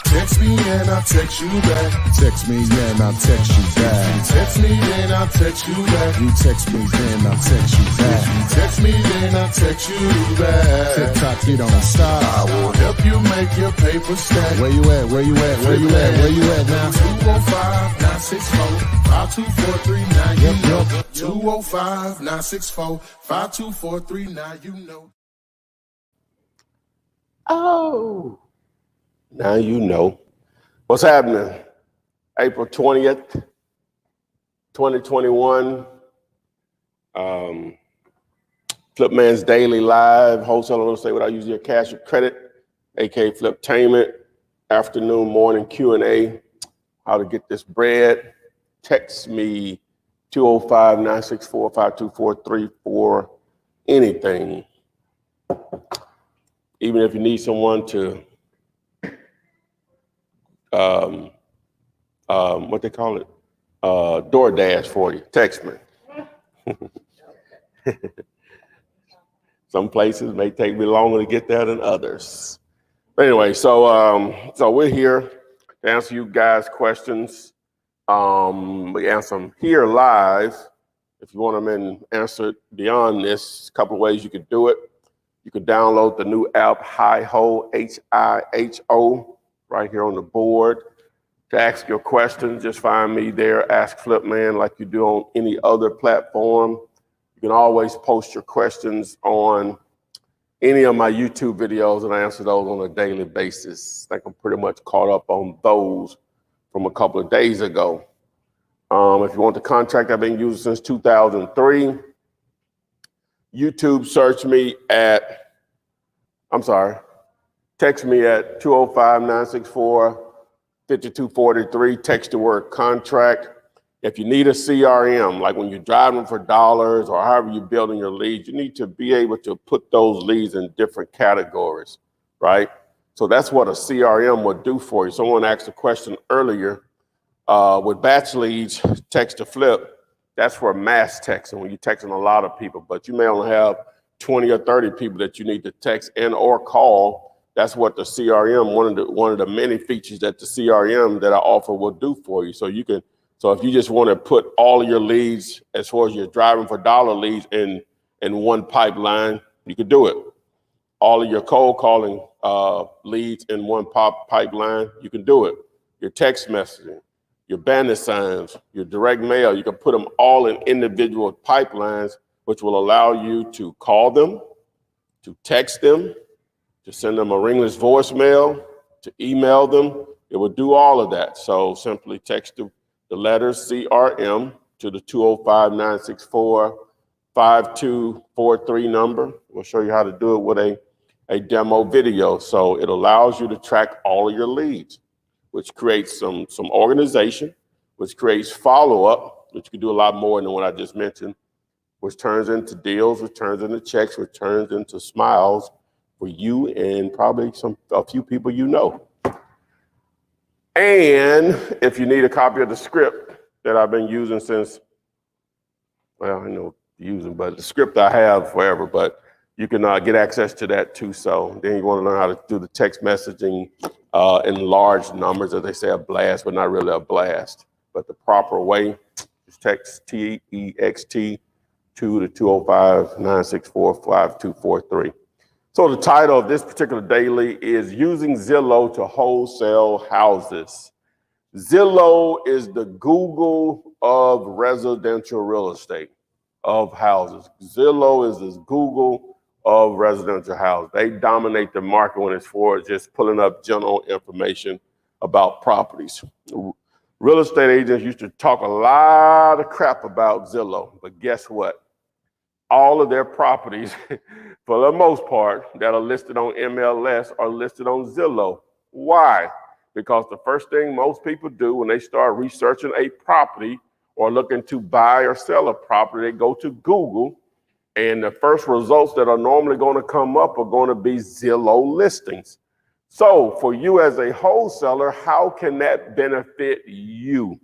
Text me and I'll text you back. Text me and I'll text you back. Text me then I'll text you back. You text me then I'll text you back. Text me then I'll text you back. TikTok, you don't stop. I will help you make your paper stack. Where you at? Where you at? Where you at? Where you at now? 205-964-5243. You know. 205-964-5243. You know. Oh. Now you know. What's happening? April 20th, 2021. Flipman's Daily Live, Wholesale real estate without using your cash or credit, aka Fliptainment, afternoon, morning Q&A, how to get this bread. Text me 205-964-5243 for anything. Even if you need someone to what they call it, DoorDash for you, text me. Some places may take me longer to get there than others. But anyway, so we're here to answer you guys' questions. We answer them here live. If you want them answered beyond this, a couple of ways you could do it. You could download the new app, Hi-Ho, H-I-H-O, right here on the board. To ask your questions, just find me there, Ask Flipman, like you do on any other platform. You can always post your questions on any of my YouTube videos, and I answer those on a daily basis. I think I'm pretty much caught up on those from a couple of days ago. If you want the contract I've been using since 2003, YouTube search me at, text me at 205-964-5243, text the word contract. If you need a CRM, like when you're driving for dollars or however you're building your leads, you need to be able to put those leads in different categories, right? So that's what a CRM would do for you. Someone asked a question earlier, with batch leads, text to flip, that's for mass texting, when you're texting a lot of people, but you may only have 20 or 30 people that you need to text and or call. That's what the CRM, one of the many features that the CRM that I offer will do for you. So if you just want to put all of your leads, as far as your driving for dollar leads in one pipeline, you could do it. All of your cold calling leads in one pipeline, you can do it. Your text messaging, your Bandit signs, your direct mail, you can put them all in individual pipelines, which will allow you to call them, to text them, to send them a ringless voicemail, to email them. It will do all of that. So simply text the letters CRM to the 205-964-5243 number. We'll show you how to do it with a demo video. So it allows you to track all of your leads, which creates some organization, which creates follow-up, which you can do a lot more than what I just mentioned, which turns into deals, which turns into checks, which turns into smiles for you and probably a few people you know. And if you need a copy of the script that I've been using since, well, I know using, but the script I have forever, but you can get access to that too. So then you want to learn how to do the text messaging in large numbers, as they say, a blast, but not really a blast. But the proper way is text TEXT to the 205-964-5243. So the title of this particular daily is Using Zillow to Wholesale Houses. Zillow is the Google of residential real estate, of houses. Zillow is this Google of residential houses. They dominate the market when it's for just pulling up general information about properties. Real estate agents used to talk a lot of crap about Zillow, but guess what? All of their properties, for the most part, that are listed on MLS are listed on Zillow. Why? Because the first thing most people do when they start researching a property or looking to buy or sell a property, they go to Google, and the first results that are normally going to come up are going to be Zillow listings. So for you as a wholesaler, how can that benefit you?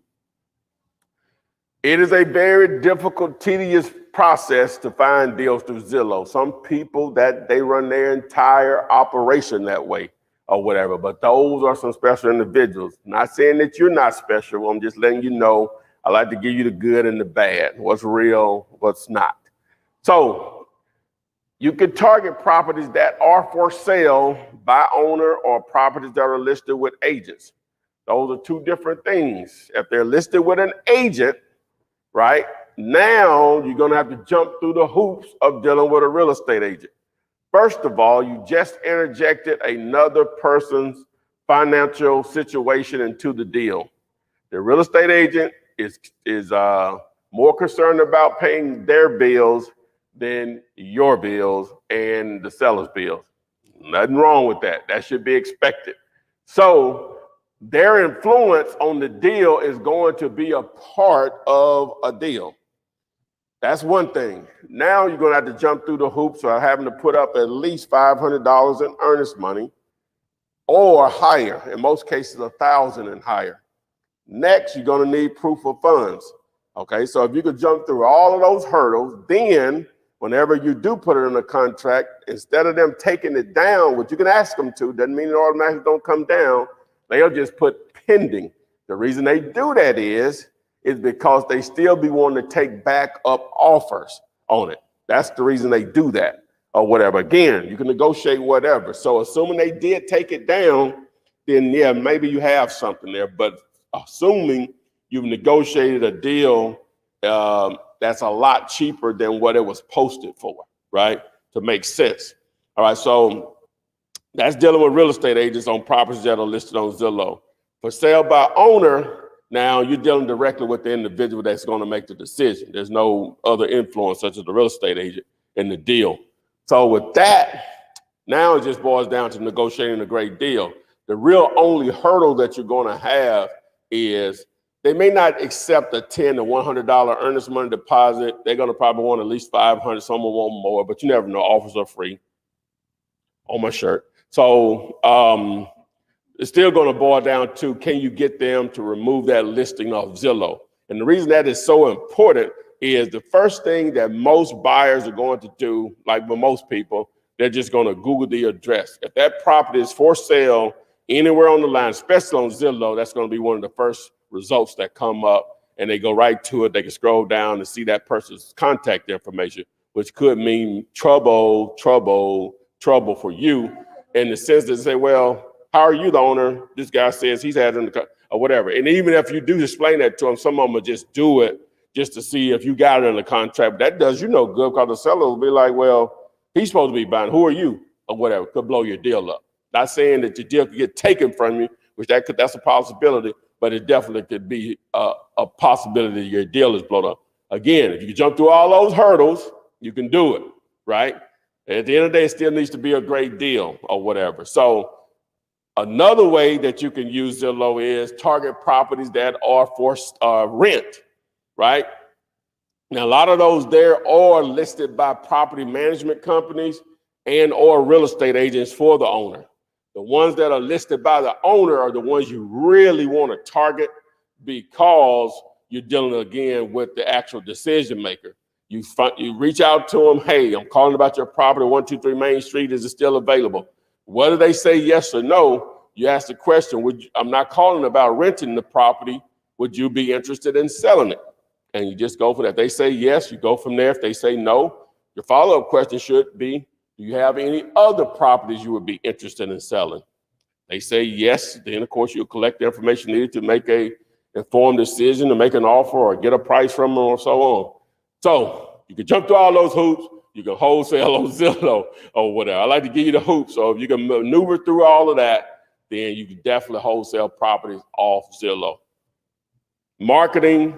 It is a very difficult, tedious process to find deals through Zillow. Some people that they run their entire operation that way or whatever, but those are some special individuals. Not saying that you're not special. I'm just letting you know. I like to give you the good and the bad, what's real, what's not. So you can target properties that are for sale by owner or properties that are listed with agents. Those are two different things. If they're listed with an agent, right, now you're going to have to jump through the hoops of dealing with a real estate agent. First of all, you just interjected another person's financial situation into the deal. The real estate agent is more concerned about paying their bills than your bills and the seller's bills. Nothing wrong with that. That should be expected. So their influence on the deal is going to be a part of a deal. That's one thing. Now you're going to have to jump through the hoops of having to put up at least $500 in earnest money or higher. In most cases, $1,000 and higher. Next, you're going to need proof of funds. Okay, so if you could jump through all of those hurdles, then whenever you do put it in a contract, instead of them taking it down, which you can ask them to, doesn't mean it automatically don't come down, they'll just put pending. The reason they do that is because they still be wanting to take back up offers on it. That's the reason they do that or whatever. Again, you can negotiate whatever. So assuming they did take it down, then yeah, maybe you have something there. But assuming you've negotiated a deal that's a lot cheaper than what it was posted for, right? To make sense. All right, so that's dealing with real estate agents on properties that are listed on Zillow. For sale by owner, now you're dealing directly with the individual that's going to make the decision. There's no other influence such as the real estate agent in the deal. So with that, now it just boils down to negotiating a great deal. The real only hurdle that you're going to have is they may not accept a $10 to $100 earnest money deposit. They're going to probably want at least $500. Some will want more, but you never know. Offers are free on my shirt. So it's still going to boil down to, can you get them to remove that listing off Zillow? And the reason that is so important is the first thing that most buyers are going to do, like with most people, they're just going to Google the address. If that property is for sale anywhere on the line, especially on Zillow, that's going to be one of the first results that come up, and they go right to it. They can scroll down and see that person's contact information, which could mean trouble for you, in the sense that they say, well, how are you the owner? This guy says he's had in the or whatever. And even if you do explain that to them, some of them will just do it just to see if you got it in the contract. But that does you no good, because the seller will be like, well, he's supposed to be buying. Who are you? Or whatever. Could blow your deal up. Not saying that your deal could get taken from you, which that's a possibility, but it definitely could be a possibility that your deal is blown up. Again, if you can jump through all those hurdles, you can do it, right? At the end of the day, it still needs to be a great deal or whatever. So another way that you can use Zillow is target properties that are for rent, right? Now, a lot of those there are listed by property management companies and or real estate agents for the owner. The ones that are listed by the owner are the ones you really want to target, because you're dealing again with the actual decision maker. You reach out to them, hey, I'm calling about your property, 123 Main Street, is it still available? Whether they say yes or no, you ask the question, I'm not calling about renting the property, would you be interested in selling it? And you just go for that. If they say yes, you go from there. If they say no, your follow-up question should be, do you have any other properties you would be interested in selling? They say yes, then of course you'll collect the information needed to make a informed decision, to make an offer or get a price from them or so on. So you can jump through all those hoops. You can wholesale on Zillow or whatever. I like to give you the hoops. So if you can maneuver through all of that, then you can definitely wholesale properties off Zillow. Marketing,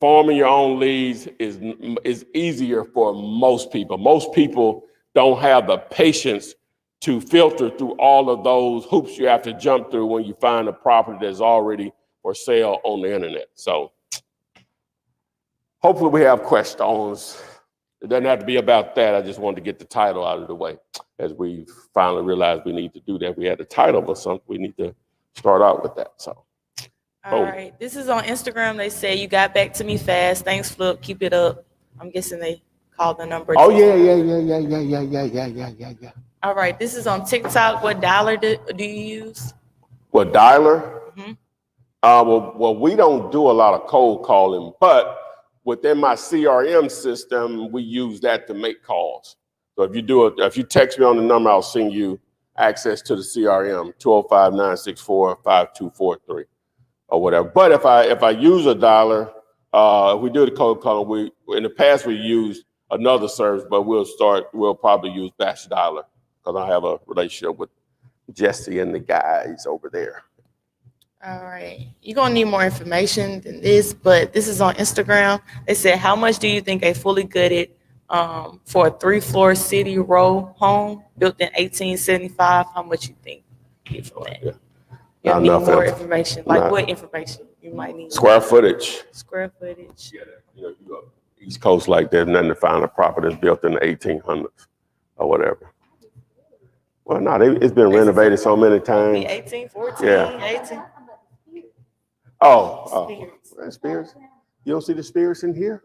farming your own leads is easier for most people. Most people don't have the patience to filter through all of those hoops you have to jump through when you find a property that's already for sale on the internet. So hopefully we have questions. It doesn't have to be about that. I just wanted to get the title out of the way, as we finally realized we need to do that. We had the title, but we need to start out with that. So All right. This is on Instagram. They say you got back to me fast. Thanks, Flip. Keep it up. I'm guessing they called the number. Oh yeah. All right. This is on TikTok. What dollar do you use? What dialer? Mhm. Well, we don't do a lot of cold calling, but within my CRM system, we use that to make calls. So if you text me on the number, I'll send you access to the CRM, 205-964-5243 or whatever. But if I use a dialer, if we do the cold calling, in the past we used another service, but we'll probably use batch dialer because I have a relationship with Jesse and the guys over there. All right. You're going to need more information than this, but this is on Instagram. They said, how much do you think a fully gutted for a 3-floor city row home built in 1875? How much you think you get from that? You'll need more information. Like what information you might need? Square footage. Square footage. Yeah, you up East Coast like there's nothing to find a property that's built in the 1800s or whatever. Well, no, it's been renovated so many times. 18, 14, Yeah. 18. Oh, Spears. You don't see the Spears in here?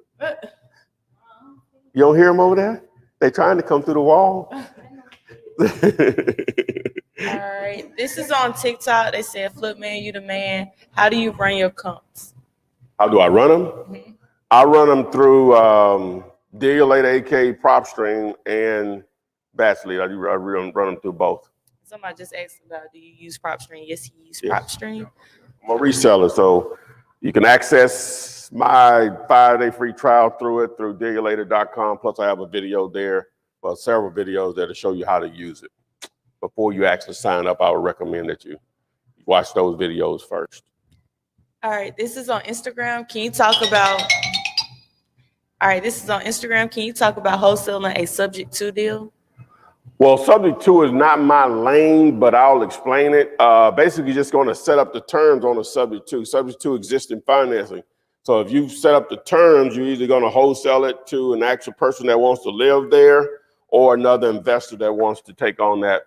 You don't hear them over there? They trying to come through the wall. All right. This is on TikTok. They said, Flip man, you the man. How do you run your comps? How do I run them? Mm-hmm. I run them through Diligence, AK, PropStream, and Batch Lead. I run them through both. Somebody just asked about, do you use PropStream? Yes, he uses PropStream. I'm a reseller, so you can access my 5-day free trial through dealulator.com. Plus, I have a video there, well, several videos there to show you how to use it. Before you actually sign up, I would recommend that you watch those videos first. All right, this is on Instagram. Can you talk about? All right, this is on Instagram. Can you talk about wholesaling a subject to deal? Well, subject to is not my lane, but I'll explain it. Basically, just going to set up the terms on a subject to. Subject to existing financing. So if you set up the terms, you're either going to wholesale it to an actual person that wants to live there or another investor that wants to take on that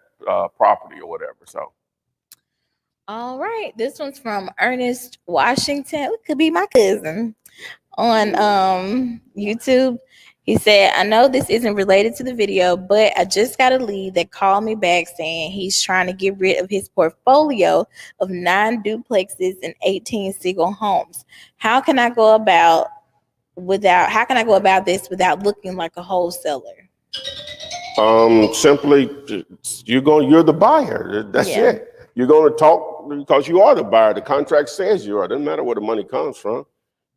property or whatever. So. All right, this one's from Ernest Washington. It could be my cousin on YouTube. He said, I know this isn't related to the video, but I just got a lead that called me back saying he's trying to get rid of his portfolio of 9 duplexes and 18 single homes. How can I go about this without looking like a wholesaler? Simply, you're the buyer. That's it. You're going to talk because you are the buyer. The contract says you are. It doesn't matter where the money comes from.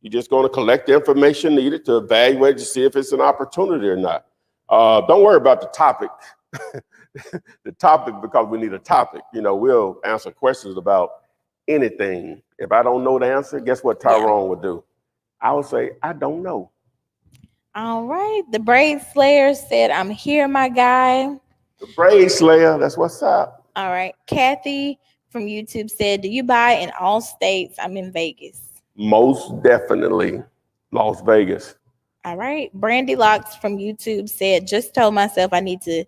You're just going to collect the information needed to evaluate to see if it's an opportunity or not. Don't worry about the topic. The topic, because we need a topic. We'll answer questions about anything. If I don't know the answer, guess what Tyrone would do? I would say, I don't know. All right. The Braid Slayer said, I'm here, my guy. The Braid Slayer, that's what's up. All right. Kathy from YouTube said, do you buy in all states? I'm in Vegas. Most definitely Las Vegas. All right. Brandy Locks from YouTube said, just told myself I need to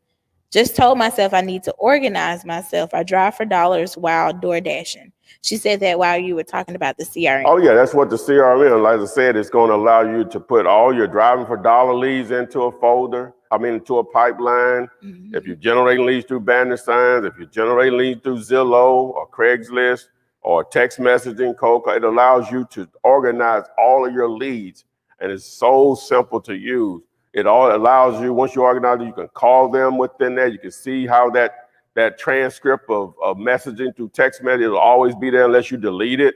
organize myself. I drive for dollars while door dashing. She said that while you were talking about the CRM. Oh yeah, that's what the CRM, like I said, it's going to allow you to put all your driving for dollar leads into a folder. Into a pipeline. Mm-hmm. If you're generating leads through Bandit signs, if you're generating leads through Zillow or Craigslist or text messaging, cold call, it allows you to organize all of your leads, and it's so simple to use. It all allows you, once you organize it, you can call them within there. You can see how that transcript of messaging through text message will always be there unless you delete it.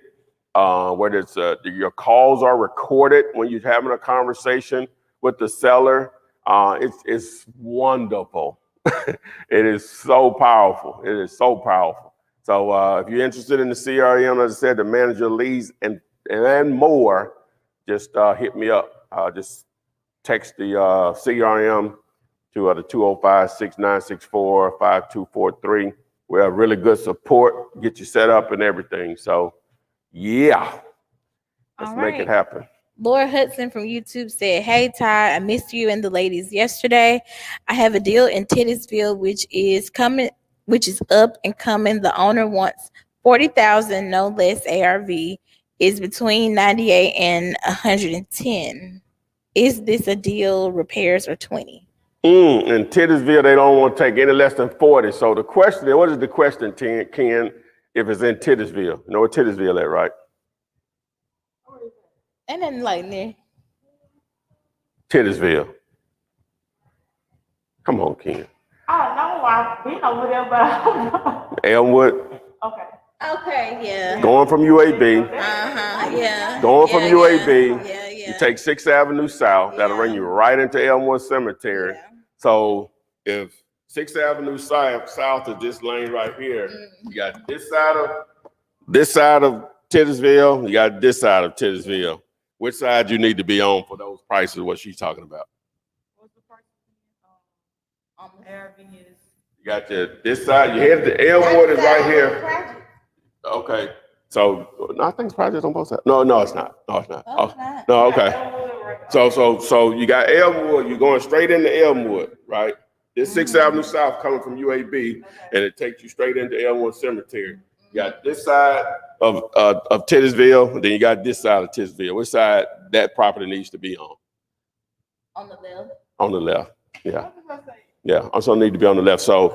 Whether it's your calls are recorded when you're having a conversation with the seller. It's wonderful. It is so powerful. It is so powerful. So if you're interested in the CRM, as I said, to manage your leads and more, just hit me up. Just text the CRM to the 205-6964-5243. We have really good support, get you set up and everything. So yeah, let's make it happen. Laura Hudson from YouTube said, hey, Ty, I missed you and the ladies yesterday. I have a deal in Titusville, which is up and coming. The owner wants $40,000, no less ARV. is between 98 and 110. Is this a deal? Repairs or 20? In Titusville, they don't want to take any less than 40. So the question, what is the question, Ken, if it's in Titusville? You know where Titusville at, right? And then like near. Titusville. Come on, Ken. I don't know. I've been over there, but I don't know. Elmwood, Okay. Okay, yeah. going from UAB, Yeah. going from UAB, Yeah. you take 6th Avenue South, that'll bring you right into Elmwood Cemetery. Yeah. So if 6th Avenue South is this lane right here, you got this side of Titusville, you got this side of Titusville. Which side you need to be on for those prices, what she's talking about? What's the price? Airbnb is. You got this side, you head to Elmwood is right here. Okay. So no, I think projects on both sides. No, it's not. No, it's not. No, okay. So you got Elmwood, you're going straight into Elmwood, right? This 6th Avenue South coming from UAB, and it takes you straight into Elmwood Cemetery. You got this side of Titusville, then you got this side of Titusville. Which side that property needs to be on? On the left. On the left. Yeah. Yeah, also need to be on the left. So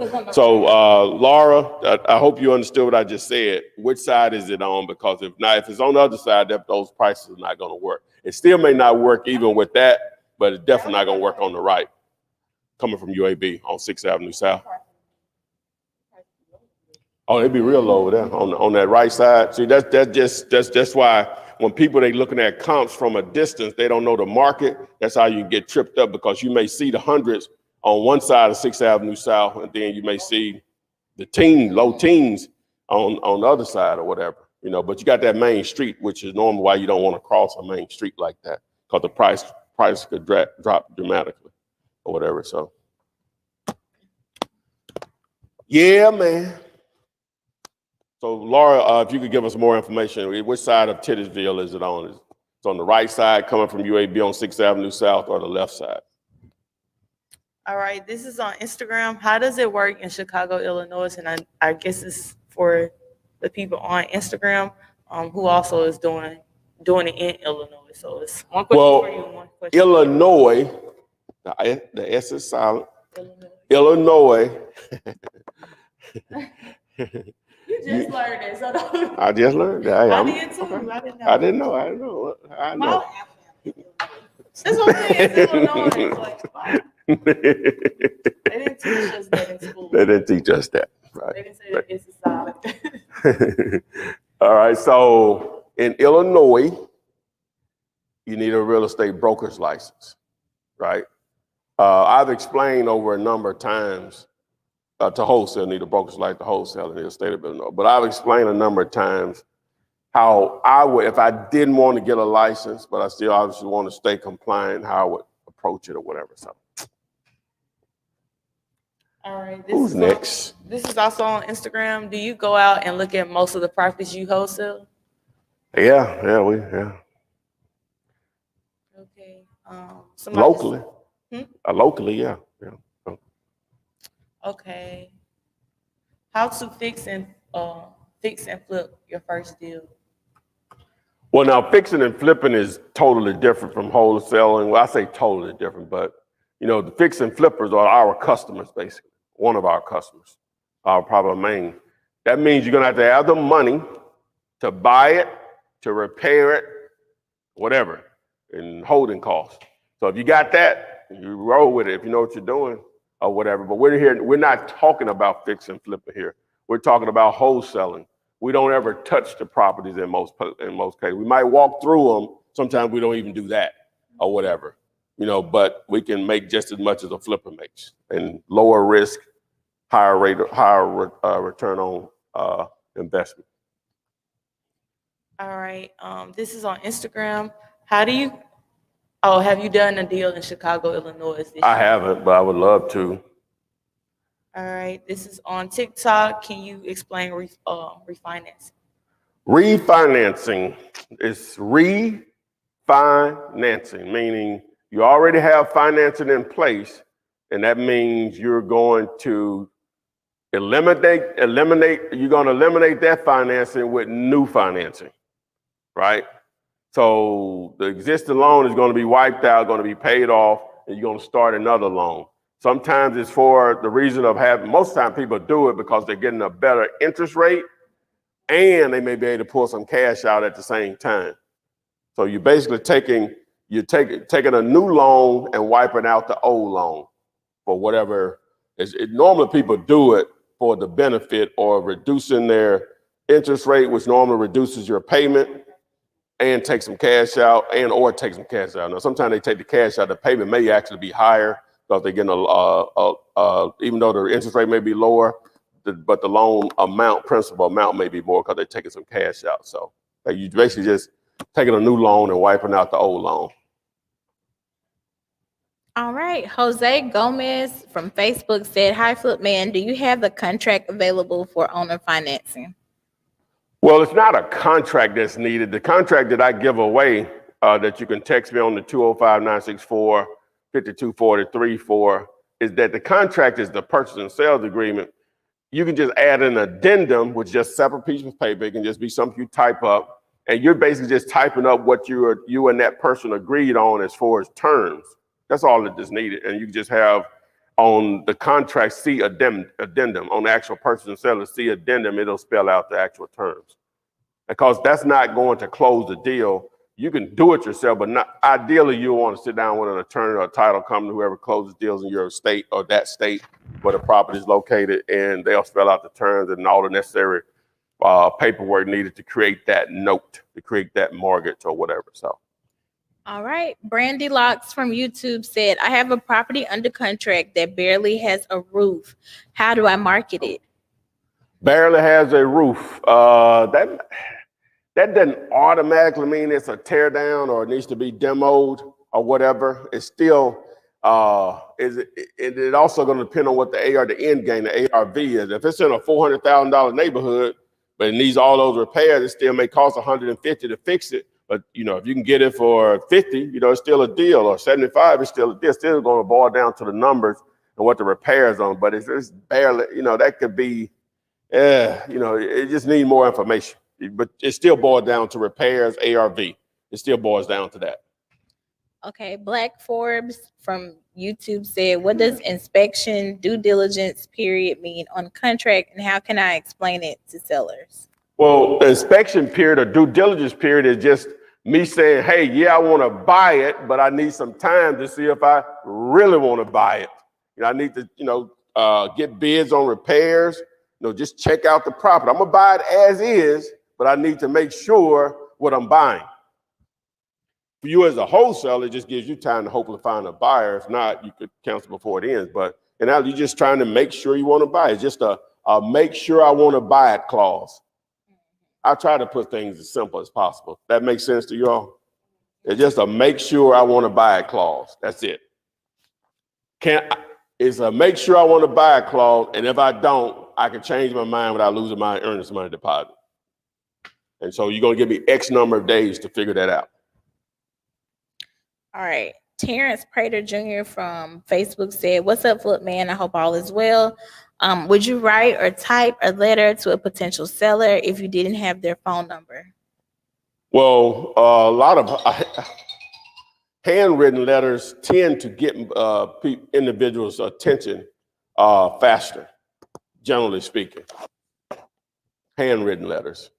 Laura, I hope you understood what I just said. Which side is it on? Because if it's on the other side, those prices are not going to work. It still may not work even with that, but it's definitely not going to work on the right. Coming from UAB on 6th Avenue South. Oh, it'd be real low over there on that right side. See, that's why when people they looking at comps from a distance, they don't know the market. That's how you get tripped up, because you may see the hundreds on one side of 6th Avenue South, and then you may see the low teens on the other side or whatever, but you got that main street, which is normally why you don't want to cross a main street like that, because the price could drop dramatically or whatever. So yeah, man. So Laura, if you could give us more information, which side of Titusville is it on? It's on the right side coming from UAB on 6th Avenue South, or the left side? All right, this is on Instagram. How does it work in Chicago, Illinois? And I guess it's for the people on Instagram who also is doing it in Illinois. So it's one question for you, one question. Illinois, the S is silent. Illinois. You just learned it, so don't. I just learned that. I did too. Okay. I didn't know. I know. That's what I'm saying. It's Illinois. Like, wow. They didn't teach us that in school. They didn't teach us that. Right. They didn't say that it's solid. All right. So in Illinois, you need a real estate broker's license, right? I've explained over a number of times to wholesale, need a broker's license to wholesale in the state of Illinois. But I've explained a number of times how I would, if I didn't want to get a license, but I still obviously want to stay compliant, how I would approach it or whatever. So. All right. Who's next? This is also on Instagram. Do you go out and look at most of the properties you wholesale? Yeah. Okay. Locally. Locally, yeah. Okay. How to fix and flip your first deal? Well, now fixing and flipping is totally different from wholesaling. Well, I say totally different, but the fix and flippers are our customers, basically. One of our customers, our probably main. That means you're gonna have the money to buy it, to repair it, whatever, and holding costs. So if you got that, you roll with it if you know what you're doing or whatever. But we're not talking about fix and flipping here. We're talking about wholesaling. We don't ever touch the properties in most cases. We might walk through them. Sometimes we don't even do that or whatever, but we can make just as much as a flipper makes, and lower risk, higher return on investment. All right. This is on Instagram. Have you done a deal in Chicago, Illinois this year? I haven't, but I would love to. All right. This is on TikTok. Can you explain refinancing? Refinancing is refinancing, meaning you already have financing in place, and that means you're going to eliminate that financing with new financing. right? So the existing loan is going to be wiped out, going to be paid off, and you're going to start another loan. Sometimes it's for the reason of most of the time people do it because they're getting a better interest rate and they may be able to pull some cash out at the same time. So you're basically taking a new loan and wiping out the old loan for whatever. Normally people do it for the benefit or reducing their interest rate, which normally reduces your payment, and take some cash out or take some cash out. Now, sometimes they take the cash out, the payment may actually be higher because they're getting even though the interest rate may be lower, but the loan principal amount may be more because they're taking some cash out. So you basically just taking a new loan and wiping out the old loan. All right. Jose Gomez from Facebook said, "Hi, Flipman. Do you have the contract available for owner financing?" Well, it's not a contract that's needed. The contract that I give away that you can text me on the 205-964-5243 for is that the contract is the purchase and sales agreement. You can just add an addendum, which is just separate piece of paper. It can just be something you type up, and you're basically just typing up what you and that person agreed on as far as terms. That's all that is needed. And you can just have on the contract, see addendum. On the actual purchase and seller, see addendum, it'll spell out the actual terms. Because that's not going to close the deal. You can do it yourself, but ideally you want to sit down with an attorney or a title company, whoever closes deals in your state or that state where the property is located, and they'll spell out the terms and all the necessary paperwork needed to create that note, to create that mortgage or whatever. So. All right. Brandy Locks from YouTube said, "I have a property under contract that barely has a roof. How do I market it?" Barely has a roof. That doesn't automatically mean it's a tear down or it needs to be demoed or whatever. It's still, it also going to depend on what the end game, the ARV is. If it's in a $400,000 neighborhood, but it needs all those repairs, it still may cost $150 to fix it. But, if you can get it for 50, it's still a deal, or 75, it's still a deal. It's still going to boil down to the numbers and what the repairs on. But it's barely, that could be, it just needs more information. But it still boils down to repairs, ARV. It still boils down to that. Okay. Black Forbes from YouTube said, "What does inspection, due diligence period mean on contract, and how can I explain it to sellers?" Well, the inspection period or due diligence period is just me saying, hey, yeah, I want to buy it, but I need some time to see if I really want to buy it. I need to, get bids on repairs, just check out the property. I'm going to buy it as is, but I need to make sure what I'm buying. For you as a wholesaler, it just gives you time to hopefully find a buyer. If not, you could cancel before it ends. But now you're just trying to make sure you want to buy it. It's just a make sure I want to buy it clause. I try to put things as simple as possible. That makes sense to you all? It's just a make sure I want to buy it clause. That's it. It's a make sure I want to buy it clause, and if I don't, I can change my mind without losing my earnest money deposit. And so you're going to give me X number of days to figure that out. All right. Terrence Prater Jr. from Facebook said, "What's up, Flipman? I hope all is well. Would you write or type a letter to a potential seller if you didn't have their phone number?" Well, a lot of handwritten letters tend to get individuals' attention faster, generally speaking. Handwritten letters.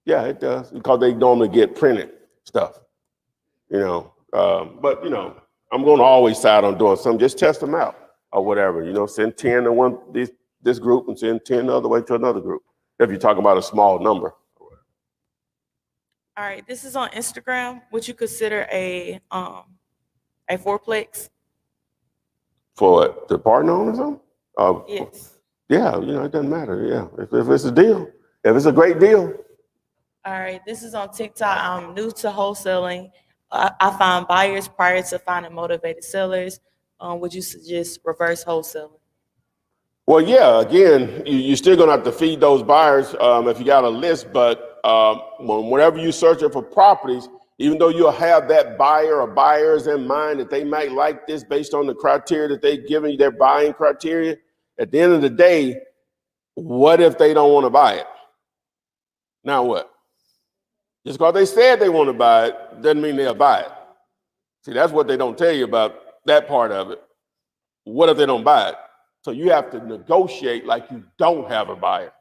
Yeah, it does, because they normally get printed stuff, But, I'm going to always side on doing something. Just test them out or whatever, send 10 to this group and send 10 the other way to another group, if you're talking about a small number. All right, this is on Instagram. Would you consider a fourplex? For the partner owner or something? Yes. Yeah, it doesn't matter. Yeah, if it's a deal, if it's a great deal. All right, this is on TikTok. I'm new to wholesaling. I find buyers prior to finding motivated sellers. Would you suggest reverse wholesaling? Well, yeah, again, you're still going to have to feed those buyers if you got a list. But whenever you're searching for properties, even though you'll have that buyer or buyers in mind that they might like this based on the criteria that they've given you, their buying criteria, at the end of the day, what if they don't want to buy it? Now what? Just because they said they want to buy it doesn't mean they'll buy it. See, that's what they don't tell you about that part of it. What if they don't buy it? So you have to negotiate like you don't have a buyer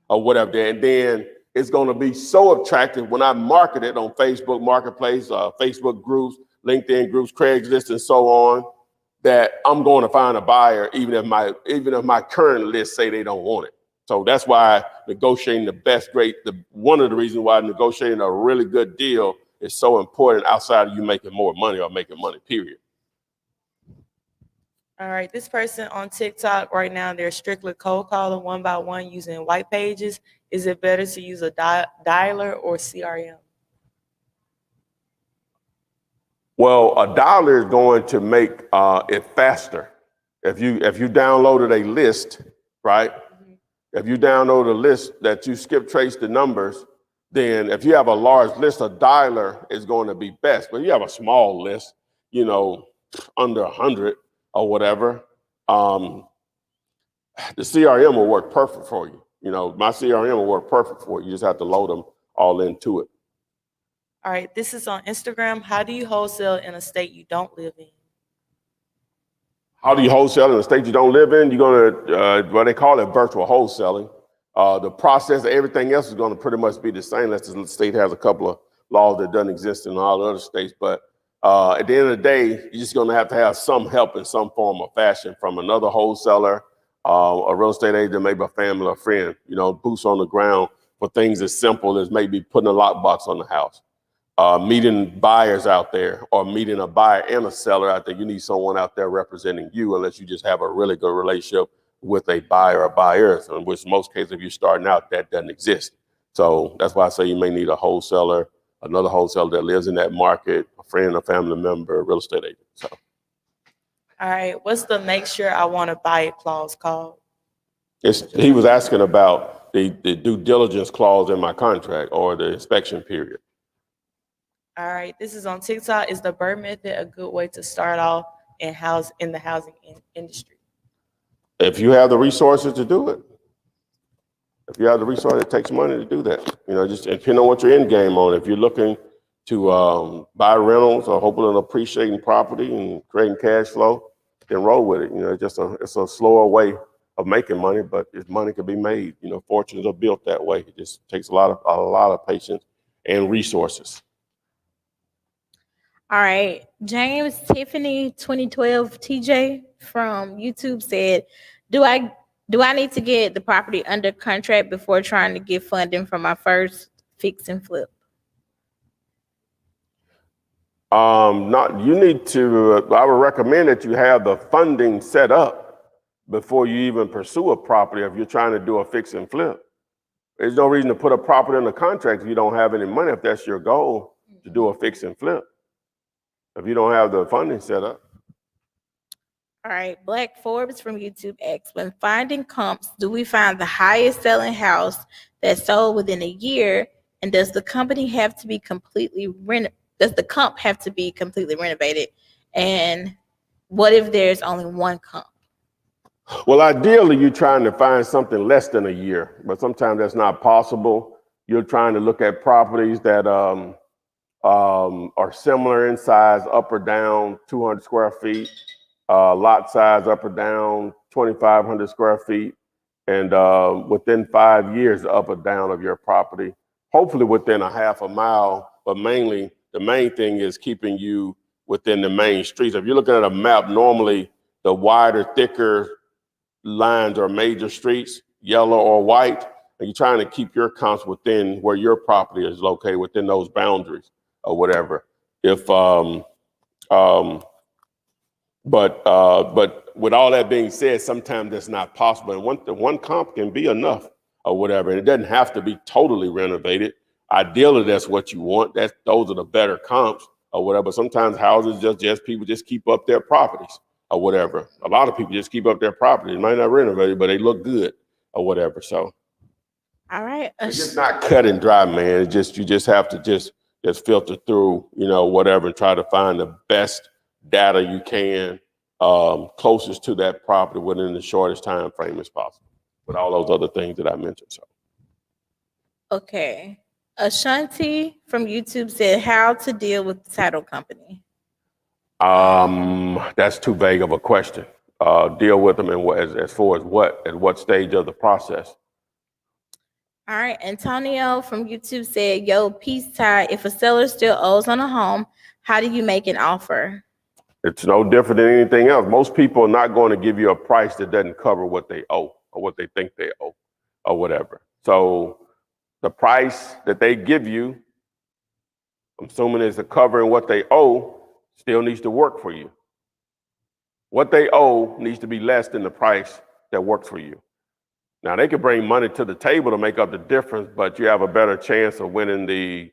or whatever. And then it's going to be so attractive when I market it on Facebook Marketplace, Facebook groups, LinkedIn groups, Craigslist, and so on, that I'm going to find a buyer even if my current list say they don't want it. So that's why negotiating one of the reasons why negotiating a really good deal is so important outside of you making more money or making money, period. All right, this person on TikTok right now, they're strictly cold calling one by one using white pages. Is it better to use a dialer or CRM? Well, a dialer is going to make it faster. If you downloaded a list, right? If you download a list that you skip trace the numbers, then if you have a large list, a dialer is going to be best. But if you have a small list, under 100 or whatever, the CRM will work perfect for you. My CRM will work perfect for you. You just have to load them all into it. All right, this is on Instagram. How do you wholesale in a state you don't live in? How do you wholesale in a state you don't live in? You're going to, what they call it, virtual wholesaling. The process of everything else is going to pretty much be the same, unless the state has a couple of laws that doesn't exist in all the other states. But at the end of the day, you're just going to have some help in some form or fashion from another wholesaler, a real estate agent, maybe a family or friend, boots on the ground for things as simple as maybe putting a lockbox on the house. Meeting buyers out there, or meeting a buyer and a seller out there. You need someone out there representing you, unless you just have a really good relationship with a buyer or buyers, in which most cases, if you're starting out, that doesn't exist. So that's why I say you may need a wholesaler, another wholesaler that lives in that market, a friend, a family member, a real estate agent. So. All right, what's the make sure I want to buy it clause called? He was asking about the due diligence clause in my contract or the inspection period. All right, this is on TikTok. Is the BRRRR method a good way to start off in the housing industry? If you have the resources to do it. If you have the resources, it takes money to do that. Just depending on what your end game on. If you're looking to buy rentals or hoping on appreciating property and creating cash flow, then roll with it. It's a slower way of making money, but money can be made. Fortunes are built that way. It just takes a lot of patience and resources. All right. James Tiffany 2012 TJ from YouTube said, do I need to get the property under contract before trying to get funding for my first fix and flip? You need to, I would recommend that you have the funding set up before you even pursue a property if you're trying to do a fix and flip. There's no reason to put a property under contract if you don't have any money, if that's your goal to do a fix and flip. If you don't have the funding set up. All right. Black Forbes from YouTube asks, when finding comps, do we find the highest selling house that sold within a year? And does the company have to be completely does the comp have to be completely renovated? And what if there's only one comp? Well, ideally, you're trying to find something less than a year, but sometimes that's not possible. You're trying to look at properties that are similar in size, up or down 200 square feet, lot size up or down 2,500 square feet, and within 5 years, up or down of your property, hopefully within a half a mile, but mainly the main thing is keeping you within the main streets. If you're looking at a map, normally the wider, thicker lines are major streets, yellow or white, and you're trying to keep your comps within where your property is located, within those boundaries or whatever. But with all that being said, sometimes that's not possible. And one comp can be enough or whatever. And it doesn't have to be totally renovated. Ideally, that's what you want. Those are the better comps or whatever. But sometimes houses just people just keep up their properties or whatever. A lot of people just keep up their properties. It might not renovate it, but they look good or whatever. So all right. It's just not cut and dry, man. It's just you just have to just filter through, whatever, and try to find the best data you can closest to that property within the shortest time frame as possible, with all those other things that I mentioned. So okay. Ashanti from YouTube said how to deal with the title company. That's too vague of a question. Deal with them as far as what, at what stage of the process? All right, Antonio from YouTube said, yo, peace, Ty. If a seller still owes on a home, how do you make an offer? It's no different than anything else. Most people are not going to give you a price that doesn't cover what they owe or what they think they owe or whatever. So the price that they give you, I'm assuming is covering what they owe, still needs to work for you. What they owe needs to be less than the price that works for you. Now, they could bring money to the table to make up the difference, but you have a better chance of winning the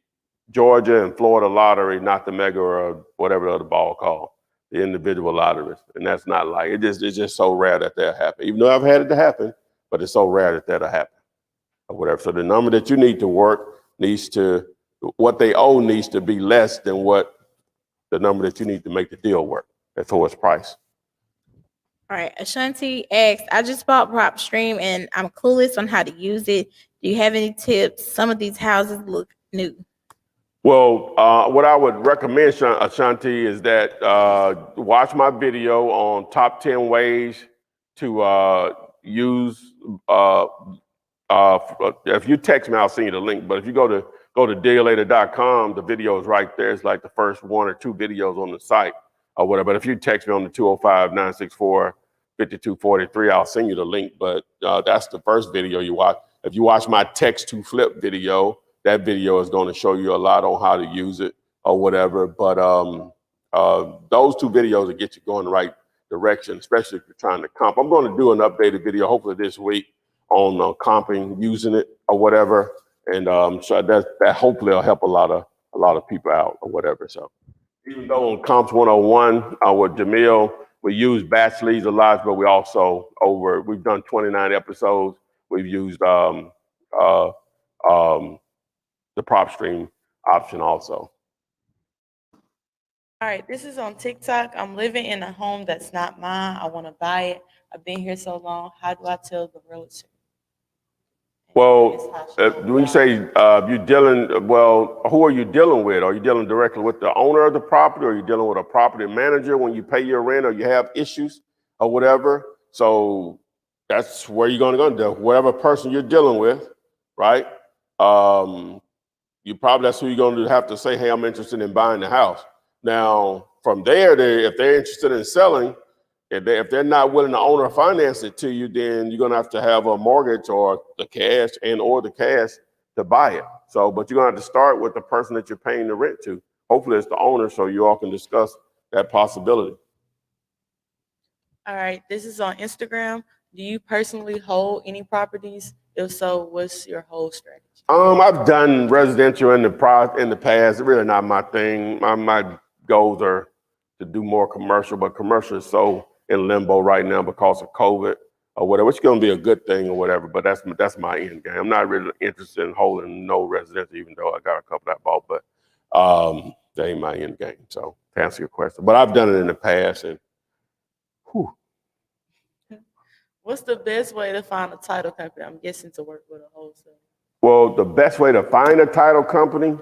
Georgia and Florida lottery, not the mega or whatever the other ball called, the individual lotteries. And that's not like, it's just so rare that that'll happen. Even though I've had it to happen, but it's so rare that that'll happen or whatever. So the number that you need to work what they owe needs to be less than what the number that you need to make the deal work as far as price. All right, Ashanti asked, I just bought PropStream and I'm clueless on how to use it. Do you have any tips? Some of these houses look new. Well, what I would recommend, Ashanti, is that watch my video on top 10 ways to use. If you text me, I'll send you the link. But if you go to dealator.com, the video is right there. It's like the first 1 or 2 videos on the site or whatever. But if you text me on the 205-964-5243, I'll send you the link. But that's the first video you watch. If you watch my text to flip video, that video is going to show you a lot on how to use it or whatever. But those 2 videos will get you going the right direction, especially if you're trying to comp. I'm going to do an updated video, hopefully this week, on comping, using it or whatever. And so that hopefully will help a lot of people out or whatever. So even though on Comps 101 with Jamil, we use batch leads a lot, but we also we've done 29 episodes. We've used the PropStream option also. All right, this is on TikTok. I'm living in a home that's not mine. I want to buy it. I've been here so long. How do I tell the realtor? Well, when you say you're dealing, who are you dealing with? Are you dealing directly with the owner of the property? Or are you dealing with a property manager when you pay your rent or you have issues or whatever? So that's where you're going to go. Whatever person you're dealing with, right? That's who you're going to have to say, hey, I'm interested in buying the house. Now, from there, if they're interested in selling, if they're not willing to own or finance it to you, then you're going to have a mortgage or the cash to buy it. So, but you're going to have to start with the person that you're paying the rent to. Hopefully it's the owner, so you all can discuss that possibility. All right, this is on Instagram. Do you personally hold any properties? If so, what's your whole strategy? I've done residential in the past. It's really not my thing. My goals are to do more commercial, but commercial is so in limbo right now because of COVID or whatever, which is going to be a good thing or whatever, but that's my end game. I'm not really interested in holding no residential, even though I got a couple that I bought, but that ain't my end game. So to answer your question, but I've done it in the past and whew. What's the best way to find a title company? I'm guessing to work with a wholesale. Well, the best way to find a title company,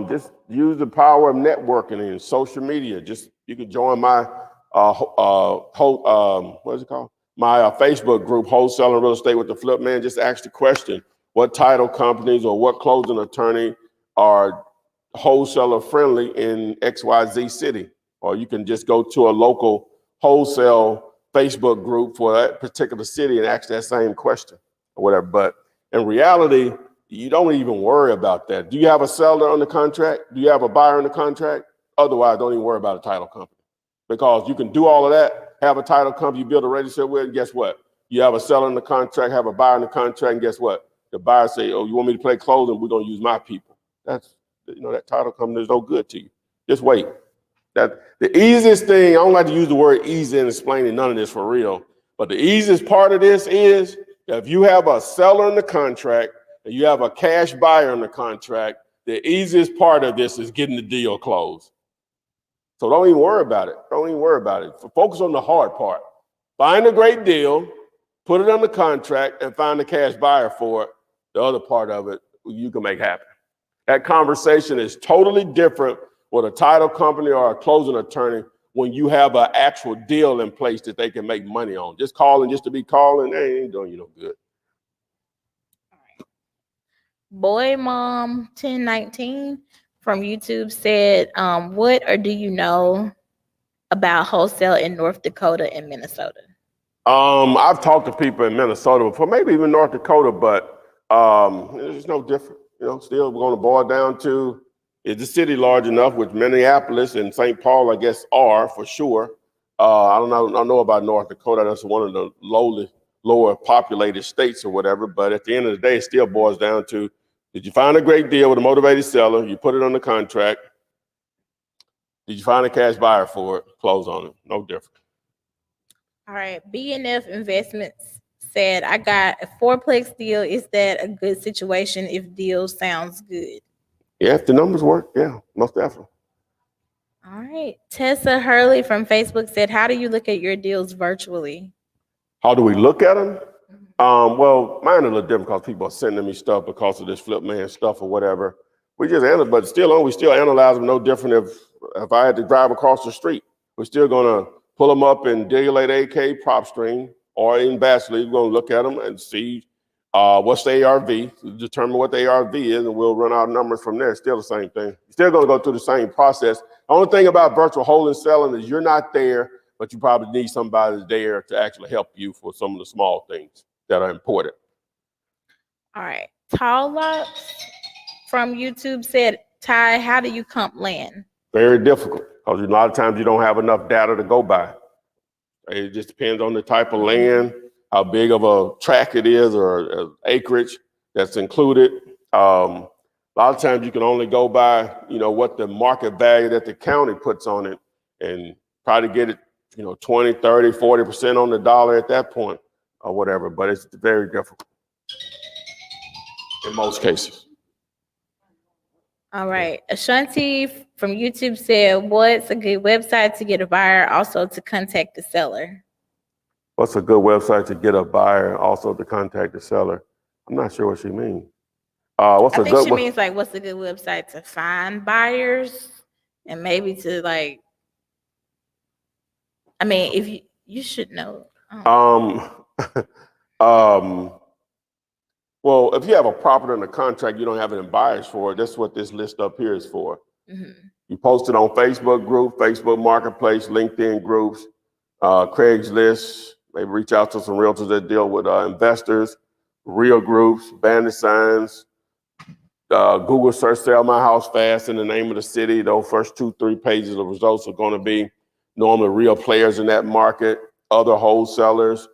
just use the power of networking and social media. You can join my what is it called? My Facebook group, Wholesaling Real Estate with the Flip Man. Just ask the question: what title companies or what closing attorney are wholesaler friendly in XYZ city? Or you can just go to a local wholesale Facebook group for that particular city and ask that same question or whatever. But in reality, you don't even worry about that. Do you have a seller on the contract? Do you have a buyer on the contract? Otherwise, don't even worry about a title company. Because you can do all of that, have a title company you build a register with, and guess what? You have a seller in the contract, have a buyer in the contract, and guess what? The buyer say, oh, you want me to play closing? We're going to use my people. That title company is no good to you. Just wait. That the easiest thing, I don't like to use the word easy in explaining none of this for real, but the easiest part of this is if you have a seller in the contract and you have a cash buyer in the contract, the easiest part of this is getting the deal closed. So don't even worry about it. Don't even worry about it. Focus on the hard part. Find a great deal, put it on the contract, and find a cash buyer for it. The other part of it, you can make happen. That conversation is totally different with a title company or a closing attorney when you have an actual deal in place that they can make money on. Just calling just to be calling, they ain't doing you no good. Boy Mom 1019 from YouTube said, what or do you know about wholesale in North Dakota and Minnesota? I've talked to people in Minnesota before, maybe even North Dakota, but it's no different. Still we're going to boil down to, is the city large enough, which Minneapolis and St. Paul, I guess, are for sure. I don't know about North Dakota. That's one of the lower populated states or whatever. But at the end of the day, it still boils down to, did you find a great deal with a motivated seller? You put it on the contract. Did you find a cash buyer for it? Close on it. No different. All right. BNF Investments said, I got a fourplex deal. Is that a good situation if deal sounds good? Yeah, if the numbers work, yeah, most definitely. All right. Tessa Hurley from Facebook said, how do you look at your deals virtually? How do we look at them? Well, mine are a little different because people are sending me stuff because of this flip man stuff or whatever. We just we still analyze them no different if I had to drive across the street. We're still gonna pull them up in Dilate AK prop stream or in Basley. We're gonna look at them and see what's the ARV, determine what the ARV is, and we'll run our numbers from there. It's still the same thing. You're still gonna go through the same process. The only thing about virtual wholesaling is you're not there, but you probably need somebody there to actually help you for some of the small things that are important. All right. Tall Locks from YouTube said, Ty, how do you comp land? Very difficult because a lot of times you don't have enough data to go by. It just depends on the type of land, how big of a tract it is or acreage that's included. A lot of times you can only go by, what the market value that the county puts on it and try to get it, 20, 30, 40% on the dollar at that point or whatever, but it's very difficult in most cases. All right. Ashanti from YouTube said, what's a good website to get a buyer, also to contact the seller? What's a good website to get a buyer, also to contact the seller? I'm not sure what she means. I think she means like, what's a good website to find buyers and maybe to if you should know. Well, if you have a property under contract, you don't have any buyers for it. That's what this list up here is for. Mm-hmm. You post it on Facebook group, Facebook Marketplace, LinkedIn groups, Craigslist. Maybe reach out to some realtors that deal with investors, real groups, Bandit signs, Google search "sell my house fast" in the name of the city. Those first 2-3 pages of results are going to be normally real players in that market, other wholesalers,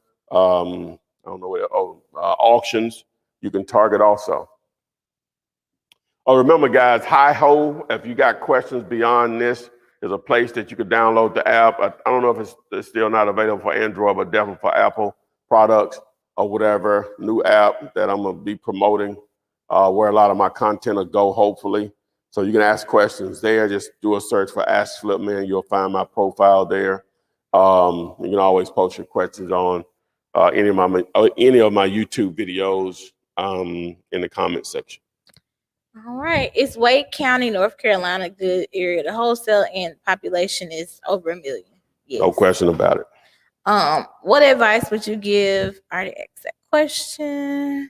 auctions. You can target also. Oh, remember, guys, Hi-Ho, if you got questions beyond this, is a place that you could download the app. I don't know if it's still not available for Android, but definitely for Apple products or whatever. New app that I'm going to be promoting, where a lot of my content will go, hopefully. So you can ask questions there. Just do a search for Ask Flipman. You'll find my profile there. You can always post your questions on any of my YouTube videos in the comment section. All right. Is Wake County, North Carolina, a good area to wholesale and population is over 1 million? Yes. No question about it. What advice would you give? I already asked that question.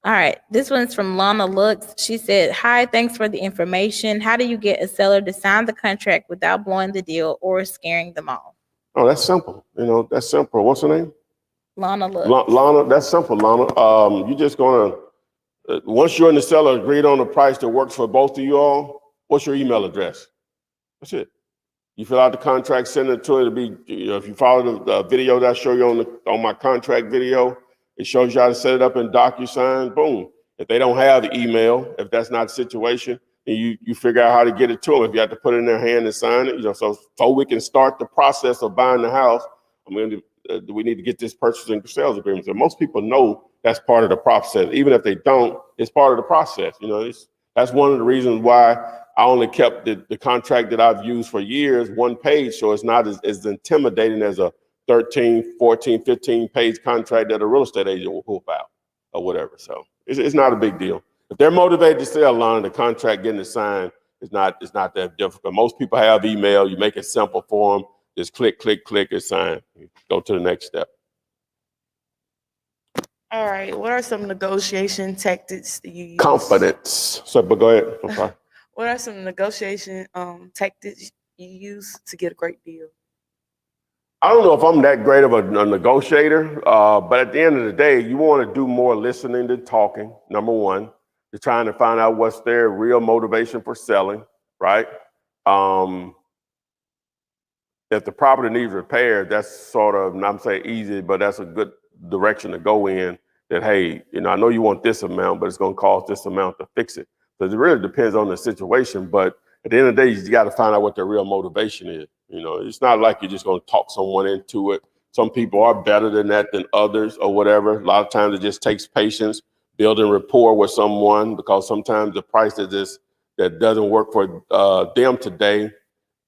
All right. This one's from Lana Lux. She said, hi, thanks for the information. How do you get a seller to sign the contract without blowing the deal or scaring them off? Oh, that's simple. That's simple. What's her name? Lana Lux. Lana, that's simple, Lana. You're just going to, once you and the seller agreed on a price that works for both of you all, what's your email address? That's it. You fill out the contract, send it to it. It'll be, if you follow the video that I show you on my contract video, it shows you how to set it up in DocuSign. Boom. If they don't have the email, if that's not the situation, then you figure out how to get it to them. If you have to put it in their hand and sign it, so we can start the process of buying the house. We need to get this purchase and sales agreement. So most people know that's part of the process. Even if they don't, it's part of the process. That's one of the reasons why I only kept the contract that I've used for years, one page, so it's not as intimidating as a 13, 14, 15 page contract that a real estate agent will pull out or whatever. So it's not a big deal. If they're motivated to sell, Lon, the contract getting it signed is not that difficult. Most people have email. You make it simple for them. Just click, click, click, it's signed. Go to the next step. All right. What are some negotiation tactics that you use? Confidence. So, but go ahead. I'm sorry. What are some negotiation tactics you use to get a great deal? I don't know if I'm that great of a negotiator, but at the end of the day, you want to do more listening than talking, number one. You're trying to find out what's their real motivation for selling, right? If the property needs repaired, that's sort of, I'm saying easy, but that's a good direction to go in. That, hey, I know you want this amount, but it's going to cost this amount to fix it. So it really depends on the situation, but at the end of the day, you got to find out what their real motivation is. It's not like you're just going to talk someone into it. Some people are better than that than others or whatever. A lot of times it just takes patience, building rapport with someone, because sometimes the price that doesn't work for them today,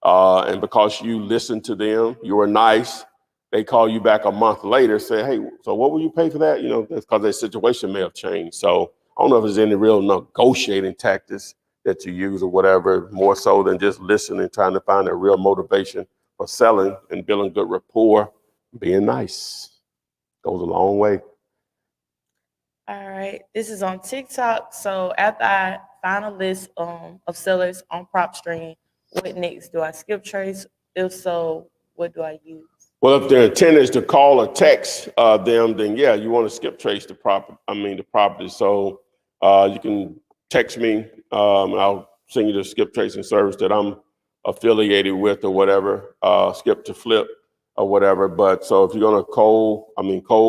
and because you listen to them, you were nice, they call you back a month later, say, hey, so what will you pay for that? That's because their situation may have changed. So I don't know if there's any real negotiating tactics that you use or whatever, more so than just listening, trying to find a real motivation for selling and building good rapport. Being nice goes a long way. All right. This is on TikTok. So after I find a list of sellers on PropStream, what next? Do I skip trace? If so, what do I use? Well, if their intent is to call or text them, then yeah, you want to skip trace the property. So you can text me, and I'll send you the skip tracing service that I'm affiliated with or whatever, skip to flip or whatever. But so if you're going to cold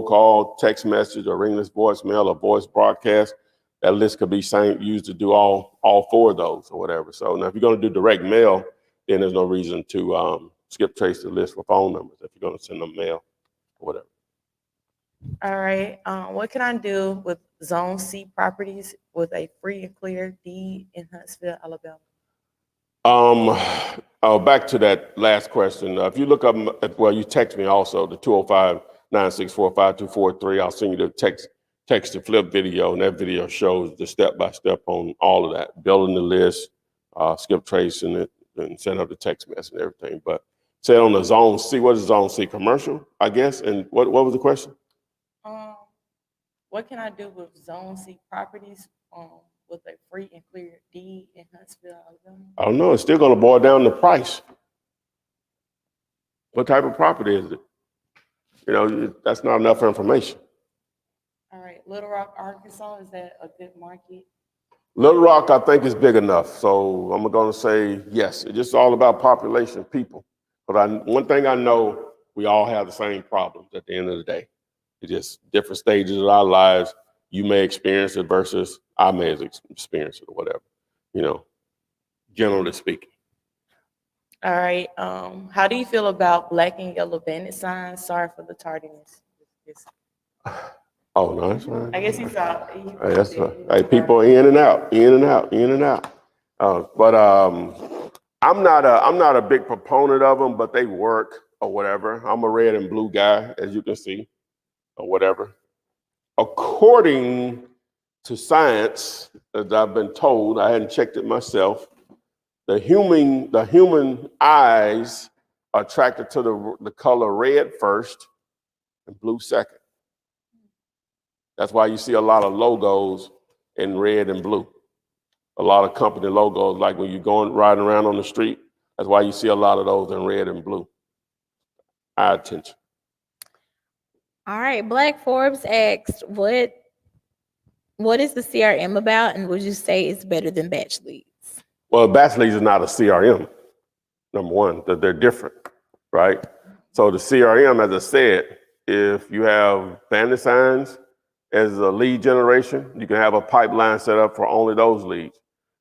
call, text message, or ringless voicemail or voice broadcast, that list could be used to do all four of those or whatever. So now if you're going to do direct mail, then there's no reason to skip trace the list for phone numbers if you're going to send them mail or whatever. All right. What can I do with Zone C properties with a free and clear deed in Huntsville, Alabama? Back to that last question. If you look up, you text me also, the 205-964-5243. I'll send you the text to flip video, and that video shows the step-by-step on all of that, building the list, skip tracing it, and send up the text message and everything. But say on the Zone C, what is Zone C? Commercial, I guess. And what was the question? What can I do with Zone C properties with a free and clear deed in Huntsville, Alabama? I don't know. It's still going to boil down to price. What type of property is it? That's not enough information. All right. Little Rock, Arkansas, is that a good market? Little Rock, I think, is big enough. So I'm going to say yes. It's just all about population, people. But one thing I know, we all have the same problems at the end of the day. It's just different stages of our lives. You may experience it versus I may experience it or whatever, generally speaking. All right. How do you feel about black and yellow bandit signs? Sorry for the tardiness. Oh, no, that's fine. I guess he's out. Hey, that's fine. Hey, people in and out. But I'm not a big proponent of them, but they work or whatever. I'm a red and blue guy, as you can see, or whatever. According to science, as I've been told, I hadn't checked it myself, the human eyes are attracted to the color red first and blue second. That's why you see a lot of logos in red and blue. A lot of company logos, like when you're riding around on the street, that's why you see a lot of those in red and blue. Eye attention. All right, Black Forbes asked, what is the CRM about, and would you say it's better than batch leads? Well, batch leads is not a CRM, number one, that they're different, right? So the CRM, as I said, if you have Bandit signs as a lead generation, you can have a pipeline set up for only those leads.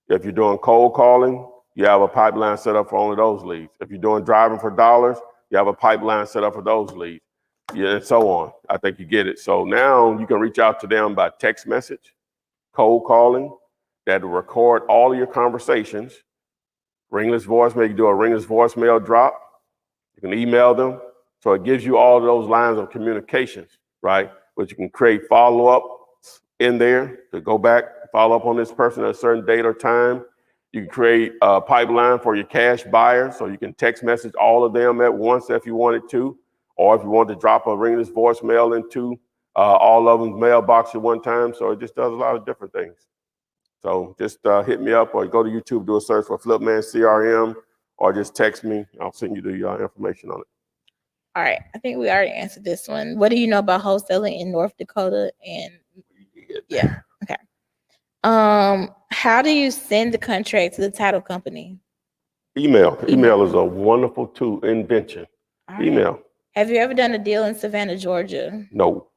If you're doing cold calling, you have a pipeline set up for only those leads. If you're doing driving for dollars, you have a pipeline set up for those leads. Yeah, and so on. I think you get it. So now you can reach out to them by text message, cold calling, that will record all of your conversations. Ringless voicemail, you can do a ringless voicemail drop. You can email them. So it gives you all of those lines of communications, right? But you can create follow-up in there to go back, follow up on this person at a certain date or time. You can create a pipeline for your cash buyers, so you can text message all of them at once if you wanted to, or if you want to drop a ringless voicemail into all of them's mailbox at one time. So it just does a lot of different things. So just hit me up or go to YouTube, do a search for Flipman CRM, or just text me. I'll send you the information on it. All right, I think we already answered this one. What do you know about wholesaling in North Dakota? And yeah, okay. How do you send the contract to the title company? Email. Email is a wonderful tool, invention. All right. Email. Have you ever done a deal in Savannah, Georgia? No.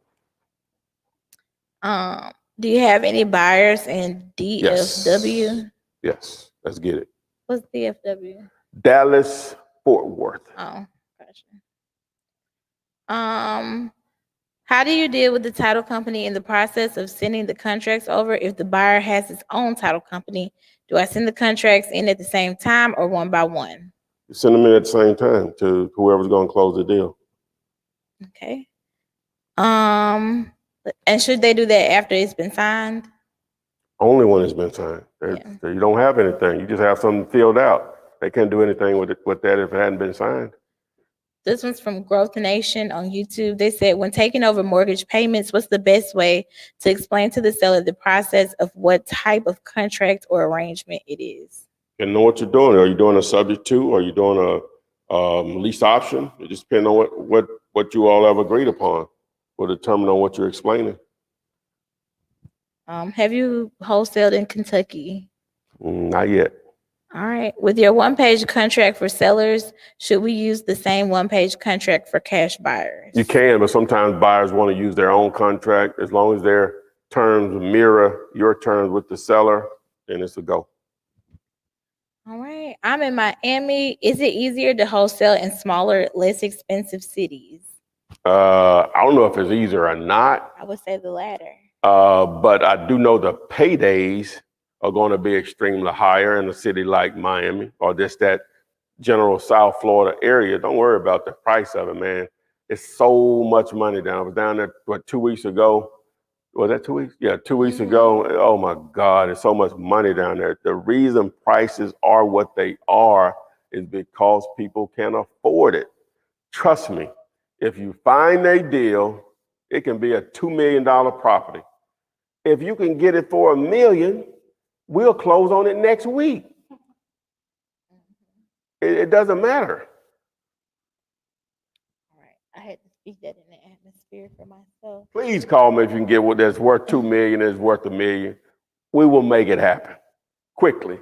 Do you have any buyers in DFW? Yes. Let's get it. What's DFW? Dallas, Fort Worth. Oh, gotcha. How do you deal with the title company in the process of sending the contracts over if the buyer has his own title company? Do I send the contracts in at the same time or one by one? You send them in at the same time to whoever's going to close the deal. Okay. And should they do that after it's been signed? Only when it's been signed. You don't have anything. You just have something filled out. They can't do anything with that if it hadn't been signed. This one's from Growth Nation on YouTube. They said, when taking over mortgage payments, what's the best way to explain to the seller the process of what type of contract or arrangement it is? You know what you're doing. Are you doing a subject to? Are you doing a lease option? It just depends on what you all have agreed upon. Will determine on what you're explaining. Have you wholesaled in Kentucky? Not yet. All right. With your one-page contract for sellers, should we use the same one-page contract for cash buyers? You can, but sometimes buyers want to use their own contract. As long as their terms mirror your terms with the seller, then it's a go. All right. I'm in Miami. Is it easier to wholesale in smaller, less expensive cities? I don't know if it's easier or not. I would say the latter. But I do know the paydays are going to be extremely higher in a city like Miami or just that general South Florida area. Don't worry about the price of it, man. It's so much money down. I was down there, 2 weeks ago. Was that 2 weeks? Yeah, 2 weeks ago. Oh my God, there's so much money down there. The reason prices are what they are is because people can't afford it. Trust me, if you find a deal, it can be a $2 million property. If you can get it for $1 million, we'll close on it next week. It doesn't matter. All right. I had to speak that in the atmosphere for myself. Please call me if you can get what that's worth $2 million is worth $1 million. We will make it happen quickly.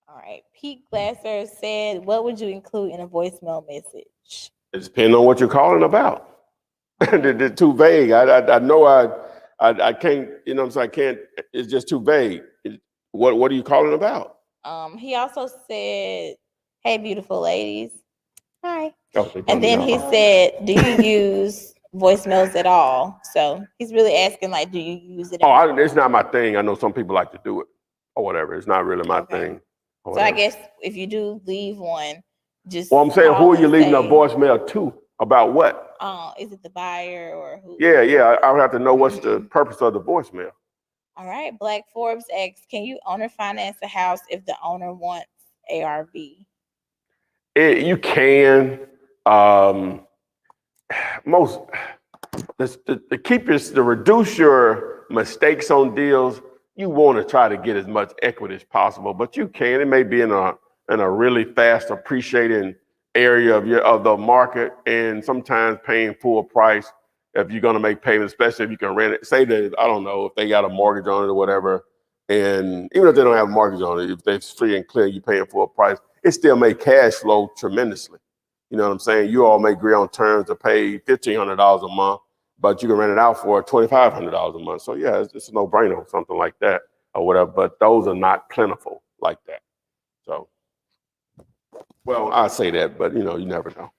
All right. Pete Glasser said, what would you include in a voicemail message? It depends on what you're calling about. They're too vague. I know I can't, you know what I'm saying? I can't, it's just too vague. What are you calling about? He also said, hey, beautiful ladies. Hi. Oh, and then he said, do you use voicemails at all? So he's really asking, like, do you use it? It's not my thing. I know some people like to do it or whatever. It's not really my thing. So I guess if you do leave one, just. Well, I'm saying, who are you leaving a voicemail to? About what? Is it the buyer or who? Yeah. I would have to know what's the purpose of the voicemail. All right. Black Forbes asks, can you owner finance a house if the owner wants ARV? You can. To reduce your mistakes on deals, you want to try to get as much equity as possible, but you can. It may be in a really fast appreciating area of the market, and sometimes paying full price if you're going to make payments, especially if you can rent it. Say that, I don't know, if they got a mortgage on it or whatever, and even if they don't have a mortgage on it, if they're free and clear, you're paying full price, it still may cash flow tremendously. You know what I'm saying? You all may agree on terms to pay $1,500 a month, but you can rent it out for $2,500 a month. So yeah, it's a no-brainer, something like that or whatever, but those are not plentiful like that. So, well, I say that, but you never know.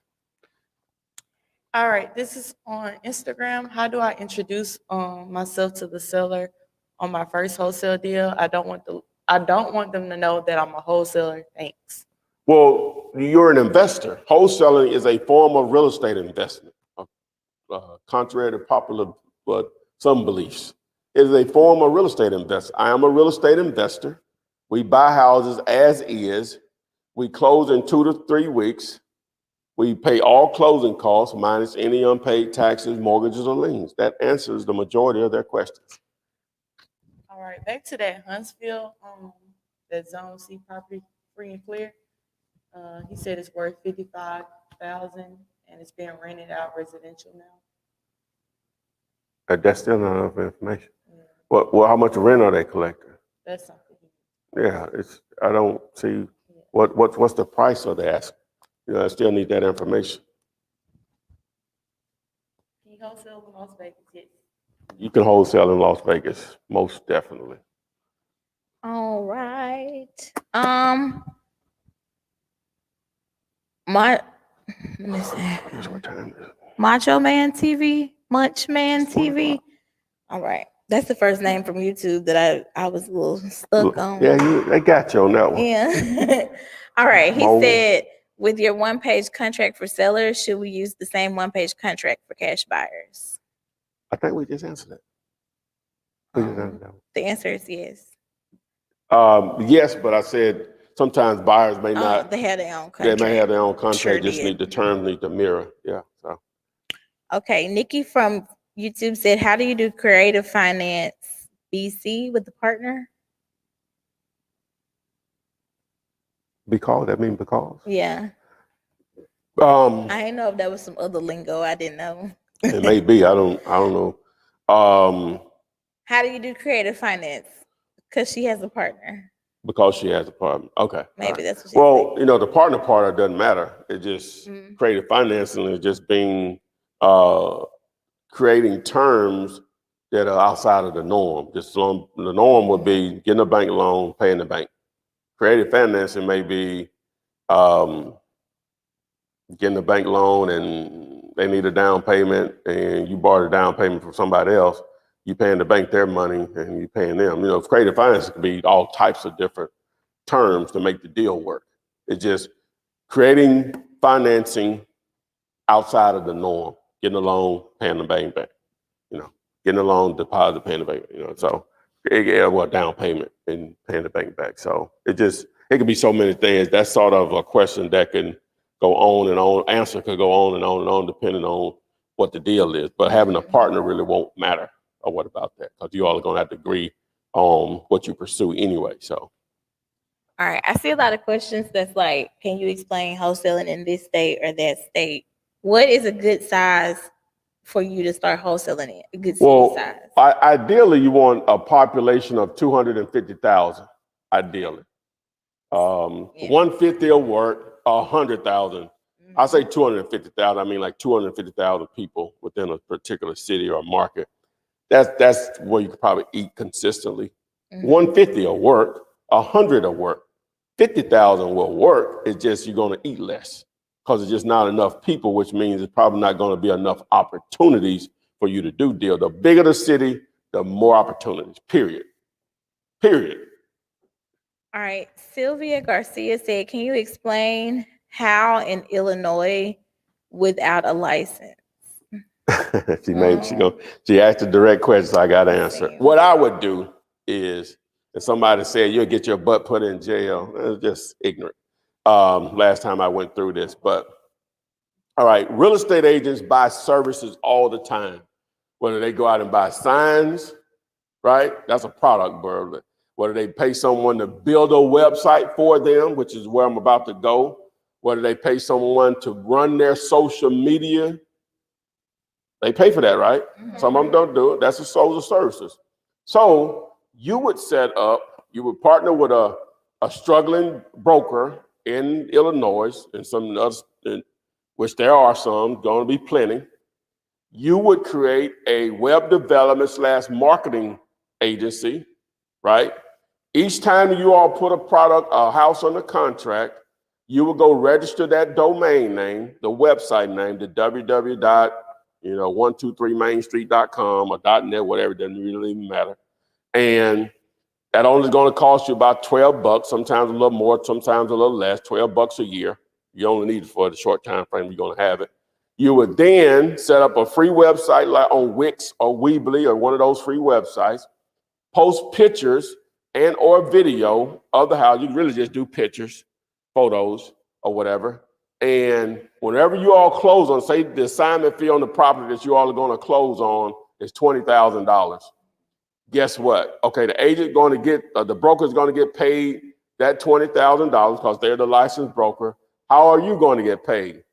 All right, this is on Instagram. How do I introduce myself to the seller on my first wholesale deal? I don't want them to know that I'm a wholesaler. Thanks. Well, you're an investor. Wholesaling is a form of real estate investment, contrary to popular but some beliefs. It is a form of real estate investor. I am a real estate investor. We buy houses as is. We close in 2 to 3 weeks. We pay all closing costs minus any unpaid taxes, mortgages, or liens. That answers the majority of their questions. All right, back to that Huntsville, that Zone C property, free and clear. He said it's worth 55,000 and it's being rented out residential now. That's still not enough information. Yeah, Well, how much rent are they collecting? that's something. Yeah, I don't see what's the price of the ask. I still need that information. Can you wholesale in Las Vegas? Yes. You can wholesale in Las Vegas, most definitely. All right. Let me see. What time is it? Macho Man TV, Munch Man TV. All right. That's the first name from YouTube that I was a little stuck on. Yeah, they got you on that one. Yeah. All right. He Mo. said, with your one-page contract for sellers, should we use the same one-page contract for cash buyers? I think we just answered that. We just answered that one. The answer is yes. Yes, but I said sometimes buyers may not. They have their own They contract. may have their own contract. Sure just did. need the terms need to mirror. Yeah. So Okay. Nikki from YouTube said, how do you do creative finance BC with the partner? because that means because. Yeah. Um, I didn't know if that was some other lingo. I didn't know. it may be. I don't know. How do you do creative finance? Because she has a partner. Because she has a partner. Okay. all Maybe right. that's what she Well, the partner part, it doesn't matter. It just Mhm. creative financing is just being creating terms that are outside of the norm. The norm would be getting a bank loan, paying the bank. Creative financing may be getting a bank loan and they need a down payment and you borrowed a down payment from somebody else. You paying the bank their money and you paying them. Creative finance could be all types of different terms to make the deal work. It's just creating financing outside of the norm, getting a loan, paying the bank back, getting a loan, deposit, paying the bank, so down payment and paying the bank back. So it could be so many things. That's sort of a question that can go on and on. Answer could go on and on and on depending on what the deal is. But having a partner really won't matter. Or what about that? Because you all are going to have to agree on what you pursue anyway. So. All right. I see a lot of questions that's like, can you explain wholesaling in this state or that state? What is a good size for you to start wholesaling in? A good city size? Ideally, you want a population of 250,000, ideally. 150 will work, 100,000. I say 250,000, I mean like 250,000 people within a particular city or market. That's where you could probably eat consistently. 150 will work, 100 will work, 50,000 will work. It's just you're going to eat less because it's just not enough people, which means it's probably not going to be enough opportunities for you to do deal. The bigger the city, the more opportunities, period. All right. Sylvia Garcia said, can you explain how in Illinois without a license? She asked a direct question, so I got to answer. What I would do is, if somebody said you'll get your butt put in jail, it's just ignorant. Last time I went through this, but all right, real estate agents buy services all the time. Whether they go out and buy signs, right? That's a product, bro. Whether they pay someone to build a website for them, which is where I'm about to go. Whether they pay someone to run their social media. They pay for that, right? Some of them don't do it. That's the social services. So you would partner with a struggling broker in Illinois and some others, which there are some, going to be plenty. You would create a web development / marketing agency, right? Each time you all put a house under contract, you will go register that domain name, the website name, the www.123mainstreet.com or .net, whatever, it doesn't really matter. And that only is going to cost you about $12, sometimes a little more, sometimes a little less, $12 a year. You only need it for the short time frame you're going to have it. You would then set up a free website like on Wix or Weebly or one of those free websites, post pictures and or video of the house. You really just do pictures, photos or whatever. And whenever you all close on, say the assignment fee on the property that you all are going to close on is $20,000. Guess what? Okay, the agent going to get, the broker is going to get paid that $20,000 because they're the licensed broker. How are you going to get paid?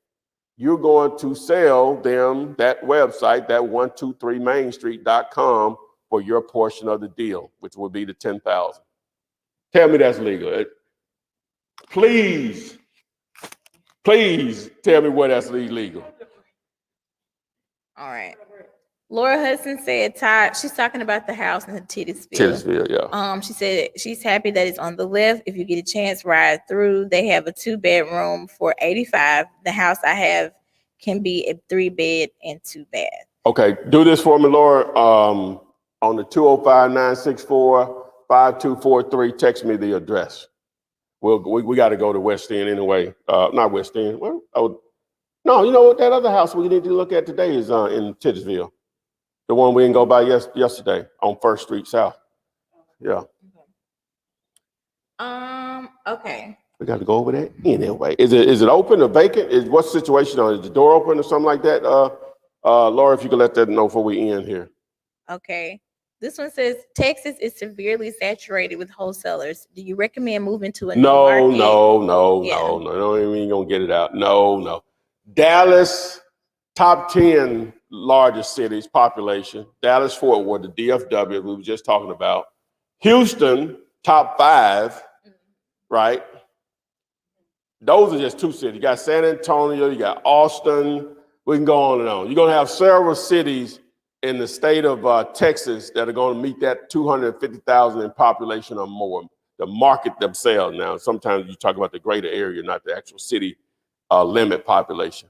You're going to sell them that website, that 123mainstreet.com for your portion of the deal, which would be the $10,000. Tell me that's legal. Please tell me where that's illegal. All right. Laura Hudson said, Todd, she's talking about the house in Titusville. Titusville, yeah. She said she's happy that it's on the left. If you get a chance, ride through. They have a 2-bedroom for $85,000. The house I have can be a 3-bed and 2-bath. Okay, do this for me, Laura. On the 205-964-5243, text me the address. We got to go to West End anyway. Not West End. No, you know what? That other house we need to look at today is in Titusville. The one we didn't go by yesterday on 1st Street South. Yeah. Okay. We got to go over that anyway. Is it open or vacant? What's the situation on it? Is the door open or something like that? Laura, if you could let that know before we end here. Okay. This one says Texas is severely saturated with wholesalers. Do you recommend moving to a new market? No. Don't even gonna get it out. No. Dallas, top 10 largest cities, population. Dallas, Fort Worth, the DFW we were just talking about. Houston, top 5, right? Those are just 2 cities. You got San Antonio, you got Austin. We can go on and on. You're gonna have several cities in the state of Texas that are going to meet that 250,000 in population or more. The market themselves now. Sometimes you talk about the greater area, not the actual city limit population.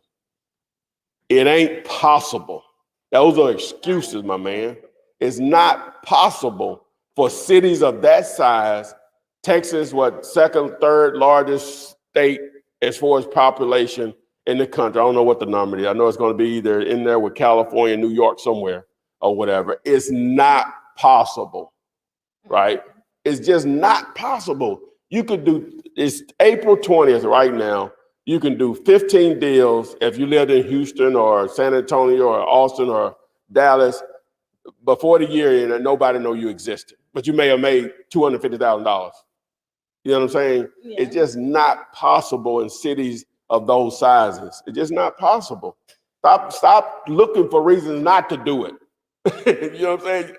It ain't possible. Those are excuses, my man. It's not possible for cities of that size. Texas, what, 2nd, 3rd largest state as far as population in the country. I don't know what the number is. I know it's going to be either in there with California, New York, somewhere or whatever. It's not possible, right? It's just not possible. You could do, it's April 20th right now. You can do 15 deals if you lived in Houston or San Antonio or Austin or Dallas before the year and nobody know you existed. But you may have made $250,000. You know what I'm saying? Yeah. It's just not possible in cities of those sizes. It's just not possible. Stop looking for reasons not to do it. You know what I'm saying?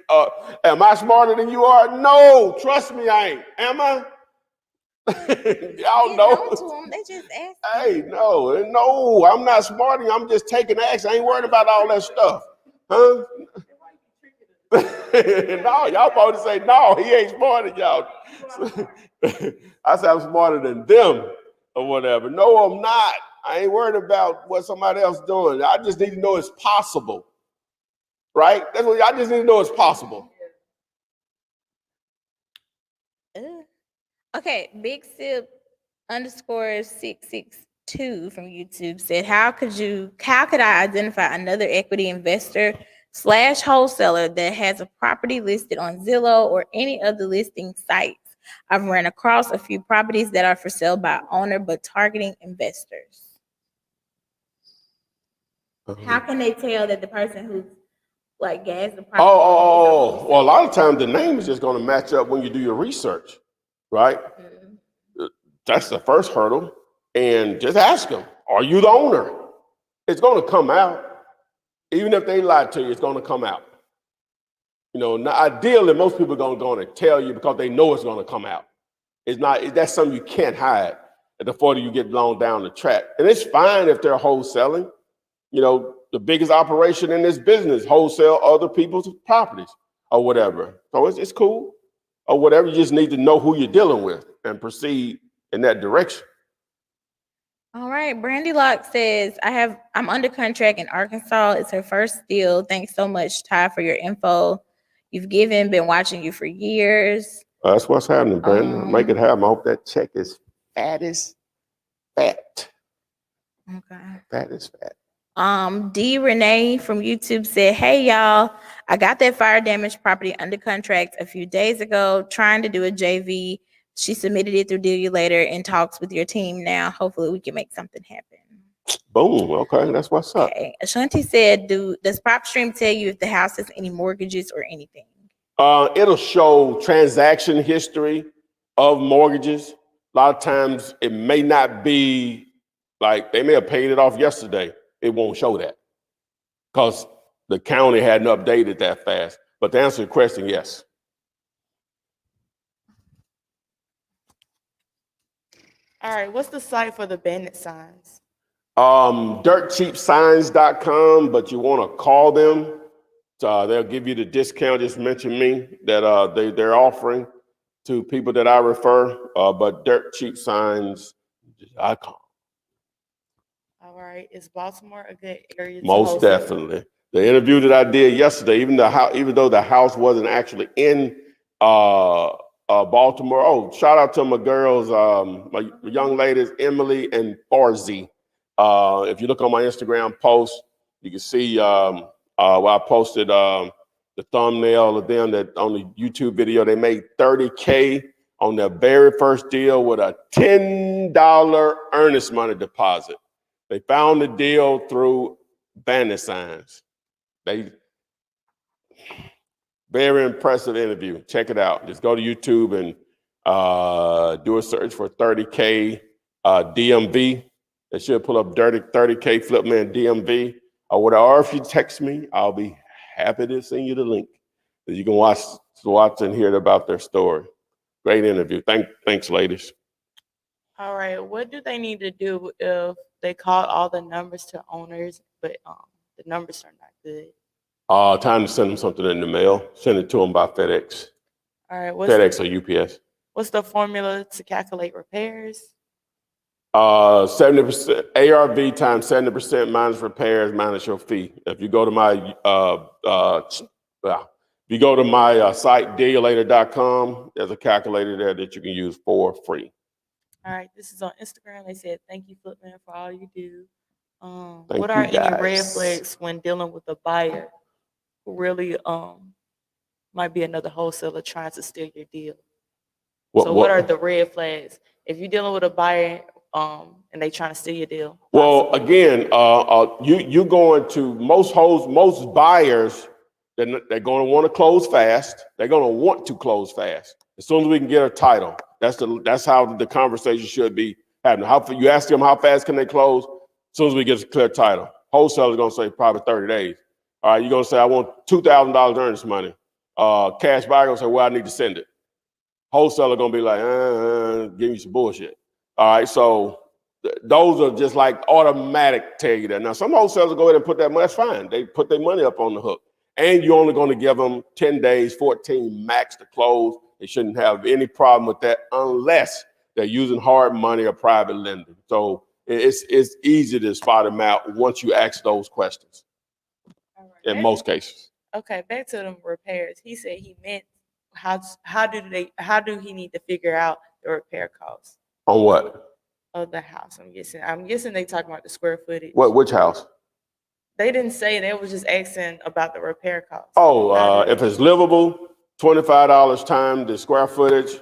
Am I smarter than you are? No, trust me, I ain't. Am I? Y'all know. To them, they just ask. Hey, no, I'm not smarter. I'm just taking action. I ain't worried about all that stuff. Huh? No, y'all probably say, no, he ain't smarter than y'all. I said I'm smarter than them or whatever. No, I'm not. I ain't worried about what somebody else doing. I just need to know it's possible. Right? That's what I just need to know it's possible. Okay, Big Sip _662 from YouTube said, how could I identify another equity investor / wholesaler that has a property listed on Zillow or any other listing sites? I've run across a few properties that are for sale by owner but targeting investors. How can they tell that the person who's like gas the property? Well, a lot of times the name is just going to match up when you do your research, right? Mm-hmm. That's the first hurdle. And just ask them, are you the owner? It's going to come out. Even if they lie to you, it's going to come out. You know, now, ideally, most people are going to tell you because they know it's going to come out. That's something you can't hide at the further you get long down the track. And it's fine if they're wholesaling. You know, the biggest operation in this business, wholesale other people's properties or whatever. So it's cool or whatever. You just need to know who you're dealing with and proceed in that direction. All right. Brandy Locke says, I'm under contract in Arkansas. It's her first deal. Thanks so much, Ty, for your info. You've been watching you for years. That's what's happening, Brandon. Make it happen. I hope that check is fat as fat. Okay. Fat is fat. D Renee from YouTube said, "Hey y'all, I got that fire damage property under contract a few days ago, trying to do a JV. She submitted it through Diligence and talks with your team now. Hopefully we can make something happen." Boom. Okay, that's what's up. Okay. Ashanti said, does PropStream tell you if the house has any mortgages or anything? It'll show transaction history of mortgages. A lot of times it may not be like they may have paid it off yesterday. It won't show that because the county hadn't updated that fast. But to answer your question, yes. All right, what's the site for the Bandit signs? Dirtcheapsigns.com, but you want to call them. They'll give you the discount. Just mention me that they're offering to people that I refer. But dirtcheapsigns.com. All right, is Baltimore a good area to Most wholesale? definitely. The interview that I did yesterday, even though the house wasn't actually in Baltimore. Oh, shout out to my girls, my young ladies, Emily and Farzi. If you look on my Instagram post, you can see where I posted the thumbnail of them that on the YouTube video, they made $30K on their very first deal with a $10 earnest money deposit. They found the deal through Bandit signs. Very impressive interview. Check it out. Just go to YouTube and do a search for 30K DMV. It should pull up 30K Flipman DMV. Or if you text me, I'll be happy to send you the link. You can watch and hear about their story. Great interview. Thanks, ladies. All right, what do they need to do if they call all the numbers to owners, but the numbers are not good? Time to send them something in the mail. Send it to them by FedEx. All right, FedEx or UPS. what's the formula to calculate repairs? 70% ARV times 70% minus repairs minus your fee. If you go to my site dealator.com, there's a calculator there that you can use for free. All right, this is on Instagram. They said, "Thank you, Flipman, for all you do." Thank What are you, any red guys. flags when dealing with a buyer who really might be another wholesaler trying to steal your deal? What are the red flags if you're dealing with a buyer and they trying to steal your deal? Well, again, you going to most buyers, they're going to want to close fast. They're going to want to close fast. As soon as we can get a title, that's how the conversation should be happening. You ask them how fast can they close? As soon as we get a clear title, wholesaler's going to say probably 30 days. All right, you're going to say I want $2,000 earnest money. Cash buyer going to say, well, I need to send it. Wholesaler going to be like, give me some bullshit. All right, so those are just like automatic tell you that. Now, some wholesalers go ahead and put that money. That's fine. They put their money up on the hook. And you're only going to give them 10 days, 14 max to close. They shouldn't have any problem with that unless they're using hard money or private lending. So it's easy to spot them out once you ask those questions. All right. In most cases. Okay, back to the repairs. He said he meant how do he need to figure out the repair costs On what? of the house? I'm guessing they talking about the square footage. Which house? They didn't say. They was just asking about the repair costs. If it's livable, $25 times the square footage,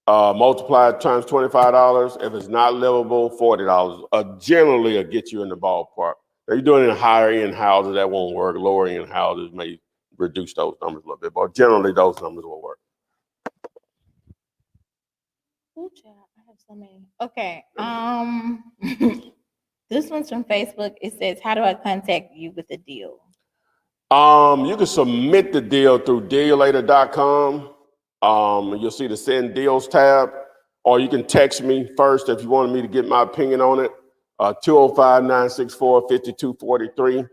multiplied times $25. If it's not livable, $40. Generally, it'll get you in the ballpark. If you're doing it in higher end houses, that won't work. Lower end houses may reduce those numbers a little bit, but generally those numbers will work. Ooh, child, I have so many. Okay. This one's from Facebook. It says, "How do I contact you with a deal?" You can submit the deal through dealator.com. You'll see the send deals tab, or you can text me first if you wanted me to get my opinion on it. 205-964-5243,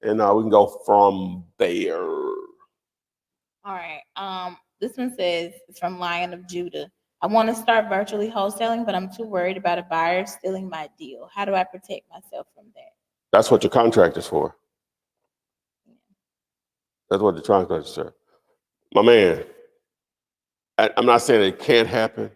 and we can go from there. All right. This one says, it's from Lion of Judah. "I want to start virtually wholesaling, but I'm too worried about a buyer stealing my deal. How do I protect myself from that?" That's what your contract is for. That's what the contract is for. My man, I'm not saying it can't happen.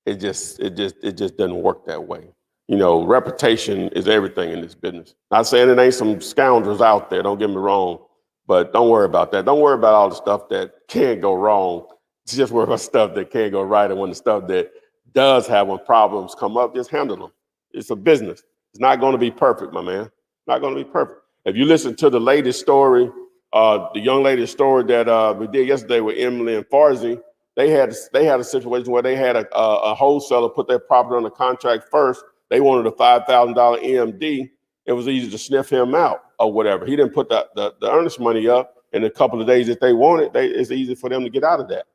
It just doesn't work that way. You know, reputation is everything in this business. Not saying it ain't some scoundrels out there, don't get me wrong, but don't worry about that. Don't worry about all the stuff that can go wrong. Just worry about stuff that can go right. And when the stuff that does have, when problems come up, just handle them. It's a business. It's not going to be perfect, my man. Not going to be perfect. If you listen to the latest story, the young lady's story that we did yesterday with Emily and Farzi, they had a situation where they had a wholesaler put their property under contract first. They wanted a $5,000 EMD. It was easy to sniff him out or whatever. He didn't put the earnest money up. In a couple of days that they wanted, it's easy for them to get out of that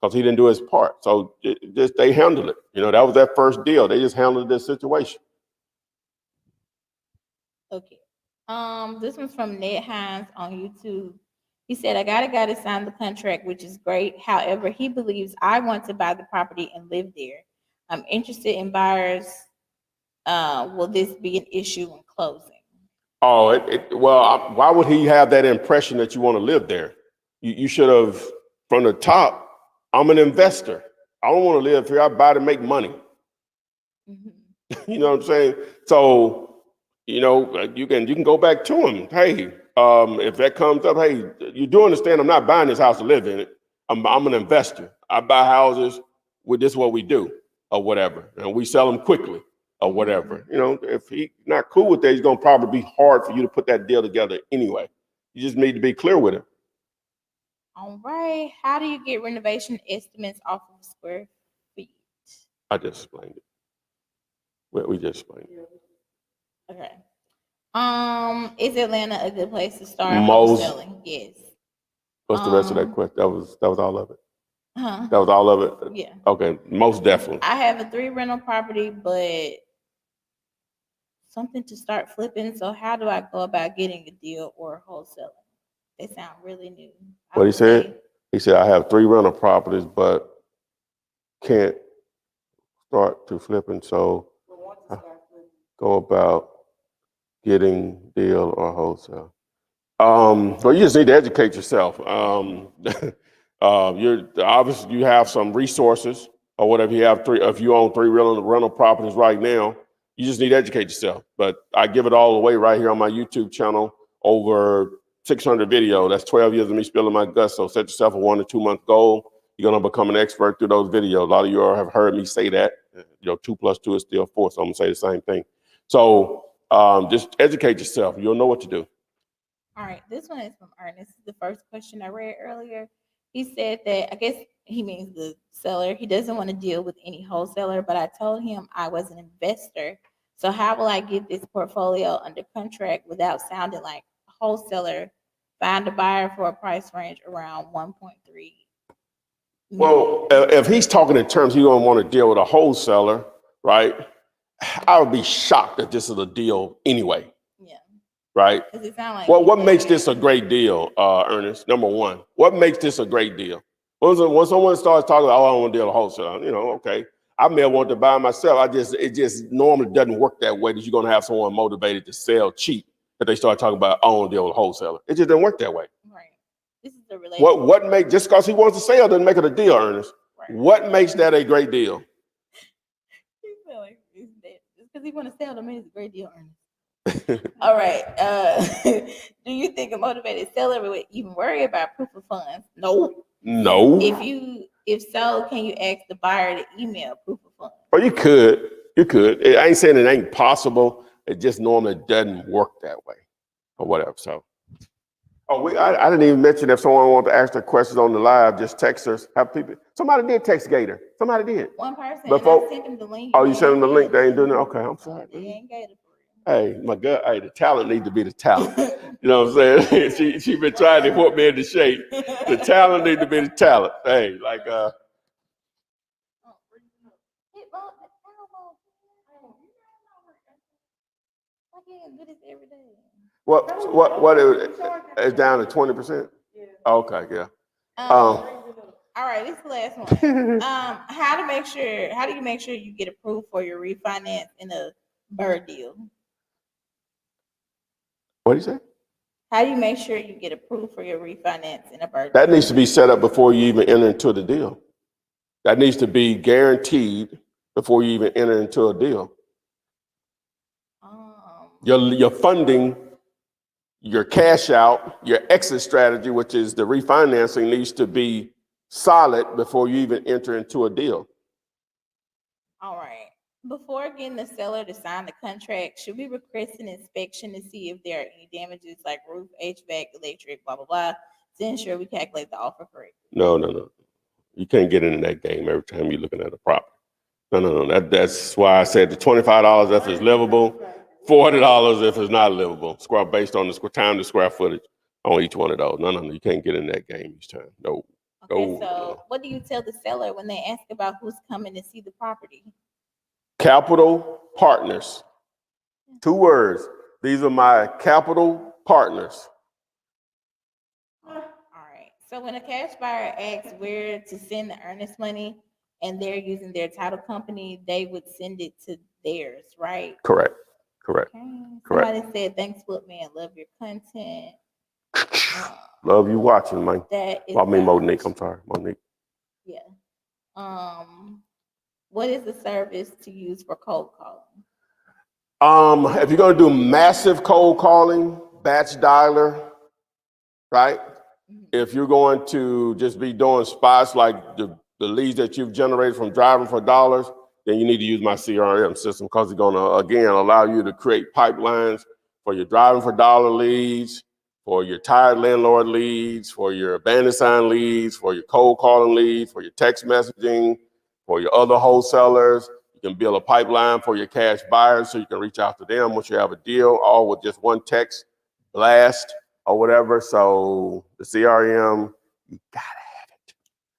because he didn't do his part. So they handled it. You know, that was their first deal. They just handled this situation. Okay. This one's from Ned Hines on YouTube. He said, I got a guy to sign the contract, which is great. However, he believes I want to buy the property and live there. I'm interested in buyers. Will this be an issue in closing? Oh, why would he have that impression that you want to live there? You should have, from the top, I'm an investor. I don't want to live here. I buy to make money. Mm-hmm. You know what I'm saying? So, you know, you can go back to him. Hey, if that comes up, hey, you do understand I'm not buying this house to live in it. I'm an investor. I buy houses with this is what we do or whatever. And we sell them quickly or whatever. You know, if he's not cool with that, he's going to probably be hard for you to put that deal together anyway. You just need to be clear with him. All right. How do you get renovation estimates off of square feet? I just explained it. We just explained it. Okay. Is Atlanta a good place to start wholesaling? Yes. What's the rest of that question? That was all of it. Huh? That was all of it? Yeah. Okay, most definitely. I have a 3 rental property, but something to start flipping. So how do I go about getting a deal or wholesaling? They sound really new. What he said? He said, I have 3 rental properties, but can't start to flipping. So go about getting deal or wholesale. Well, you just need to educate yourself. You're obviously you have some resources or whatever. You have 3. If you own 3 rental properties right now, you just need to educate yourself. But I give it all away right here on my YouTube channel. Over 600 videos. That's 12 years of me spilling my guts. So set yourself a 1 to 2 month goal. You're gonna become an expert through those videos. A lot of you all have heard me say that. You know, 2 + 2 is still 4. So I'm gonna say the same thing. So just educate yourself. You'll know what to do. All right, this one is from Ernest. This is the first question I read earlier. He said that, I guess he means the seller, he doesn't want to deal with any wholesaler, but I told him I was an investor. So how will I get this portfolio under contract without sounding like a wholesaler? Find a buyer for a price range around 1.3. Well, if he's talking in terms you don't want to deal with a wholesaler, right? I would be shocked that this is a deal anyway. Yeah. Right? Does it sound like Well, what makes this a great deal, Ernest? Number one, what makes this a great deal? When someone starts talking, oh, I don't want to deal with a wholesaler, you know, okay. I may want to buy myself. It just normally doesn't work that way that you're going to have someone motivated to sell cheap that they start talking about, I don't want to deal with a wholesaler. It just doesn't work that way. Right. This is the relationship. What make just because he wants to sell doesn't make it a deal, Ernest. Right. What makes that a great deal? You feel like it's that. Just because he want to sell doesn't mean it's a great deal, Ernest. All right. Do you think a motivated seller would even worry about proof of funds? No. No. If so, can you ask the buyer to email proof of funds? Well, you could. I ain't saying it ain't possible. It just normally doesn't work that way, or whatever. So, I didn't even mention if someone wanted to ask their questions on the live, just text us. Have people. Somebody did text Gator. Somebody did. One person. Before, I sent them the link. Oh, you sent them the link. They ain't doing it. Okay, I'm sorry. They ain't Gator. Hey, my God, hey, the talent needs to be the talent. You know what I'm saying? she been trying to put me into shape. The talent needs to be the talent. Hey, like I can't do this every day. What is down to 20%? Yeah. Okay, yeah. All right, this is the last one. How do you make sure you get approved for your refinance in a bird deal? What do you say? How do you make sure you get approved for your refinance in a bird deal? That needs to be set up before you even enter into the deal. That needs to be guaranteed before you even enter into a deal. You're funding your cash out, your exit strategy, which is the refinancing, needs to be solid before you even enter into a deal. All right. Before getting the seller to sign the contract, should we request an inspection to see if there are any damages like roof, HVAC, electric, blah, blah, blah, to ensure we calculate the offer correctly? No. You can't get into that game every time you're looking at a property. No. That's why I said the $25 if it's livable, $40 if it's not livable. Square based on the time, the square footage on each one of those. No. You can't get in that game each time. No. Okay, so what do you tell the seller when they ask about who's coming to see the property? Capital partners. 2 words. These are my capital partners. All right. So when a cash buyer asks where to send the earnest money and they're using their title company, they would send it to theirs, right? Correct. Okay. Somebody said, thanks, Footman. Love your content. Love you watching, man. That is Monique. I'm sorry, Monique. Yeah. What is the service to use for cold calling? If you're going to do massive cold calling, batch dialer, right? If you're going to just be doing spots like the leads that you've generated from driving for dollars, then you need to use my CRM system because it's going to, again, allow you to create pipelines for your driving for dollar leads, for your tired landlord leads, for your abandoned sign leads, for your cold calling leads, for your text messaging, for your other wholesalers. You can build a pipeline for your cash buyers so you can reach out to them once you have a deal, all with just one text blast or whatever. So the CRM, you gotta have it.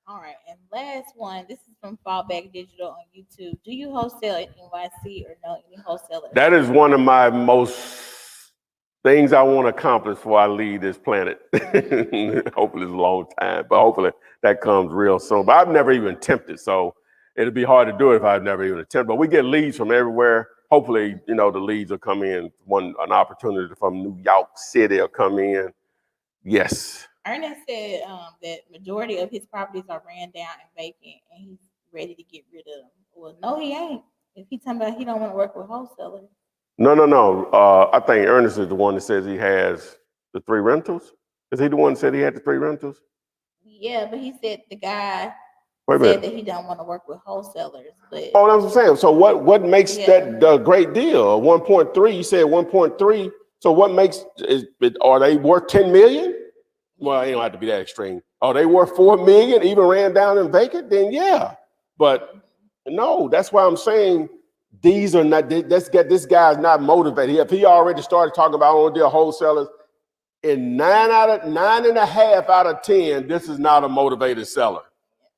All right, and last one. This is from Fallback Digital on YouTube. Do you wholesale at NYC or know any wholesalers? That is one of my most things I want to accomplish before I leave this planet. Hopefully it's a long time, but hopefully that comes real soon. But I've never even attempted, so it'd be hard to do it if I've never even attempted. But we get leads from everywhere. Hopefully, the leads will come in. An opportunity from New York City will come in. Yes. Ernest said that majority of his properties are ran down and vacant, and he's ready to get rid of them. Well, no, he ain't. If he's talking about he don't want to work with wholesalers. No. I think Ernest is the one that says he has the 3 rentals. Is he the one that said he had the 3 rentals? Yeah, but he said the guy Wait a said minute. that he don't want to work with wholesalers. But Oh, that's what I'm saying. So what makes that the great deal? 1.3, you said 1.3. So what makes are they worth 10 million? Well, it don't have to be that extreme. Are they worth 4 million, even ran down and vacant? Then yeah. But no, that's why I'm saying these are not, this guy's not motivated. If he already started talking about on deal wholesalers, in 9.5 out of 10, this is not a motivated seller.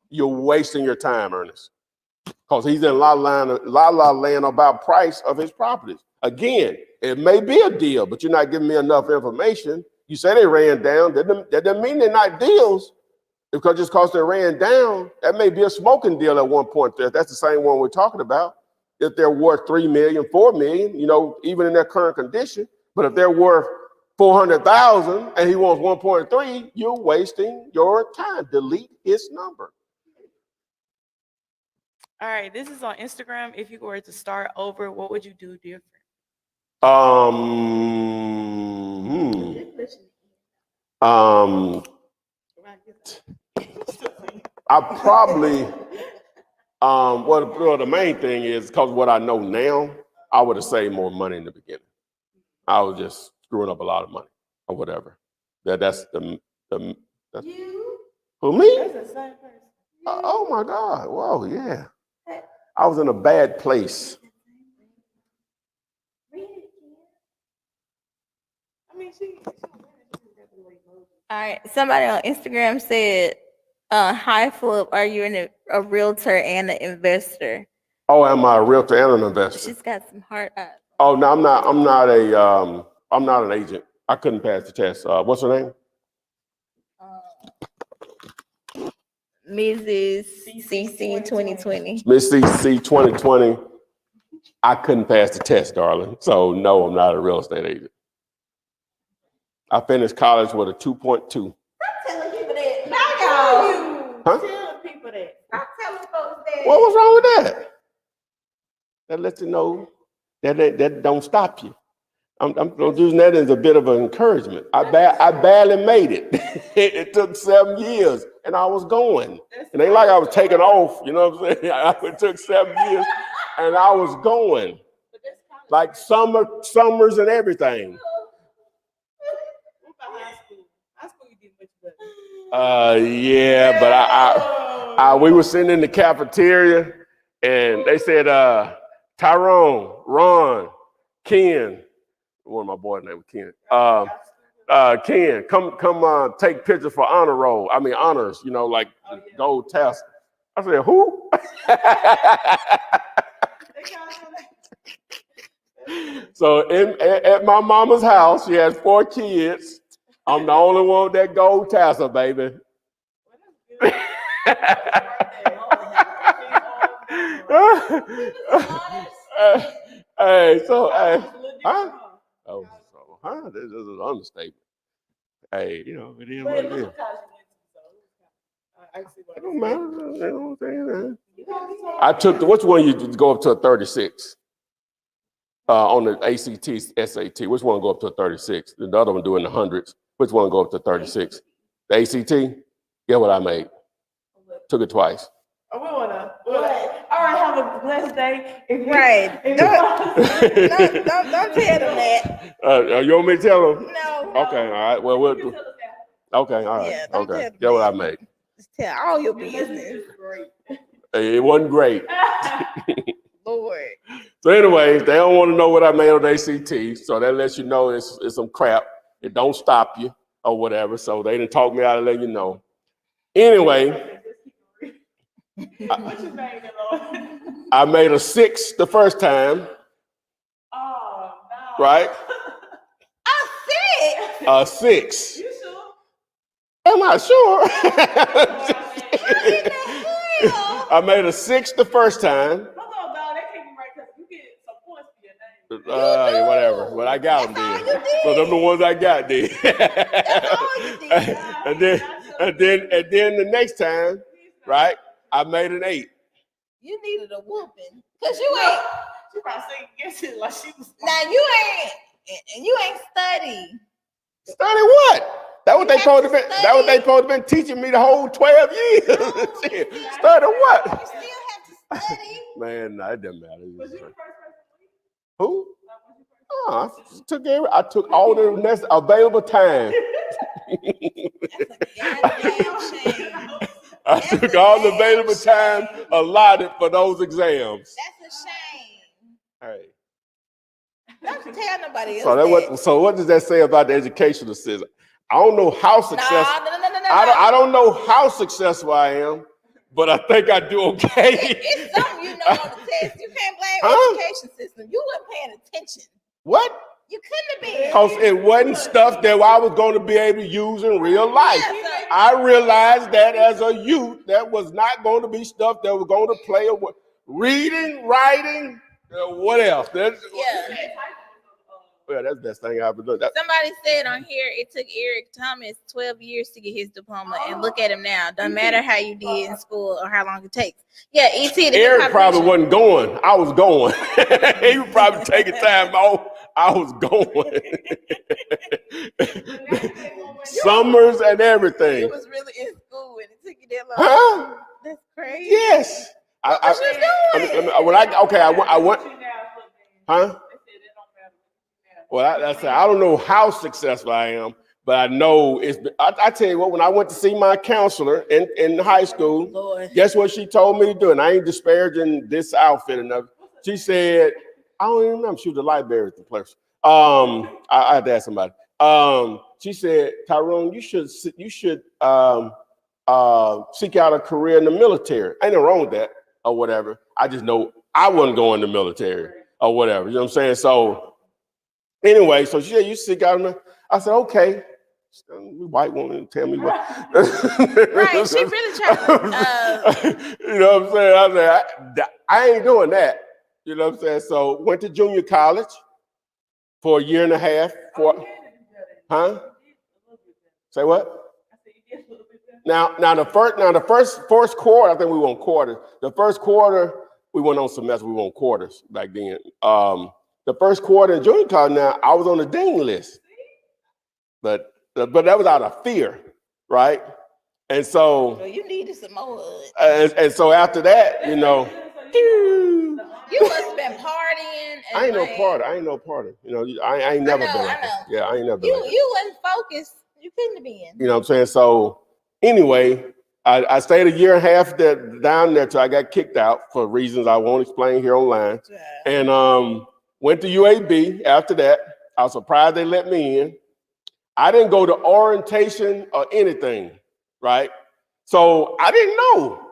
You're wasting your time, Ernest. Because he's in la la land about price of his properties. Again, it may be a deal, but you're not giving me enough information. You say they ran down. That doesn't mean they're not deals. Because just because they ran down, that may be a smoking deal at one point. That's the same one we're talking about. If they're worth 3 million, 4 million, even in their current condition. But if they're worth 400,000 and he wants 1.3, you're wasting your time. Delete his number. All right, this is on Instagram. If you were to start over, what would you do different? I probably, well, the main thing is because what I know now, I would have saved more money in the beginning. I was just screwing up a lot of money or whatever. That's you? Who, me? That's the same person. Oh my God! Whoa, yeah. I was in a bad place. all right, somebody on Instagram said, "Hi, Flip. Are you a realtor and an investor?" Oh, am I a realtor and an investor? She's got some heart eyes. Oh no, I'm not. I'm not an agent. I couldn't pass the test. What's her name? Mrs. CC 2020. Miss CC 2020. I couldn't pass the test, darling. So no, I'm not a real estate agent. I finished college with a 2.2. Stop telling people that. No, Huh? Tell people that. Stop telling folks that. What was wrong with that? That lets you know that don't stop you. I'm using that as a bit of an encouragement. I barely made it. It took 7 years, and I was going. It ain't like I was taking off. You know what I'm saying? It took 7 years, and I was going. Like summers and everything. Yeah, but we were sitting in the cafeteria, and they said, Tyrone, Ron, Ken, one of my boys' name was Ken. Ken, come take pictures for honors, like gold test. I said, who? So at my mama's house, she has 4 kids. I'm the only one with that gold tassel, baby. Hey, this is an understatement. Hey, it is what it is. It don't matter. I took which one you go up to a 36? On the ACT, SAT, which one go up to a 36? The other one doing the hundreds. Which one go up to 36? The ACT? Get what I made. Took it twice. All right, have a blessed day. Right. Don't tell them that. You want me to tell them? No. Okay, all right. Well, we'll do. Okay, all right. Yeah, don't Okay. tell Get what I them made. Just tell all your business. It wasn't great. Lord. So anyways, they don't want to know what I made on the ACT, so that lets you know it's some crap. It don't stop you or whatever, so they didn't talk me out of letting you know. Anyway, I made a 6 the first time. Oh, no. Right? A 6? A 6. You sure? Am I sure? I made a 6 the first time. Whatever. But I got them then. So them the ones I got then. and then the next time, right? I made an 8. You needed a whooping. Cause you ain't. She probably guessing like she was. Now you ain't study. Study what? That what they supposed to be. That what they supposed to been teaching me the whole 12 years. Study what? You still have to study. Man, no, it doesn't matter. Who? Oh, I took all the next available time. I took all the available time allotted for those exams. That's a shame. Hey. Don't tell nobody else. So what does that say about the educational system? I don't know how successful. No. I don't know how successful I am, but I think I do okay. It's something you know on the test. You can't blame education system. You weren't paying attention. What? You couldn't have been. Because it wasn't stuff that I was going to be able to use in real life. Yes, I realized that as a youth, that was not going to be stuff that was going to play a reading, writing, what else? Well, that's the best thing I've ever done. Somebody said on here it took Eric Thomas 12 years to get his diploma, and look at him now. Doesn't matter how you did in school or how long it takes. Yeah, Eric probably wasn't going. I was going. He was probably taking time off. I was going. Summers and everything. You was really in school and it took you that long. Huh? That's crazy. Yes. What you doing? I went. Huh? Well, I don't know how successful I am, but I know it's. I tell you what, when I went to see my counselor in high school, Lord. guess what she told me to do? And I ain't disparaging this outfit enough. She said, I don't even remember. She was the library at the place. I had to ask somebody. She said, Tyrone, you should seek out a career in the military. Ain't nothing wrong with that or whatever. I just know I wasn't going to the military or whatever. You know what I'm saying? So anyway, so she said, you seek out. I said, okay. White woman tell me what. Right, she really tried. You know what I'm saying? I said, I ain't doing that. You know what I'm saying? So went to junior college for a year and a half. Huh? Say what? Now the first quarter, I think we won quarters. The first quarter, we went on semester, we won quarters back then. the first quarter in junior college now, I was on the dean list. But that was out of fear, right? And so Well, you needed some more. and so after that, You must have been partying. And I ain't no party. I ain't never been like that. Yeah, I ain't never been like that. You wasn't focused. You couldn't have been. You know what I'm saying? So anyway, I stayed a year and a half down there till I got kicked out for reasons I won't explain here online. And went to UAB after that. I was surprised they let me in. I didn't go to orientation or anything, right? So I didn't know.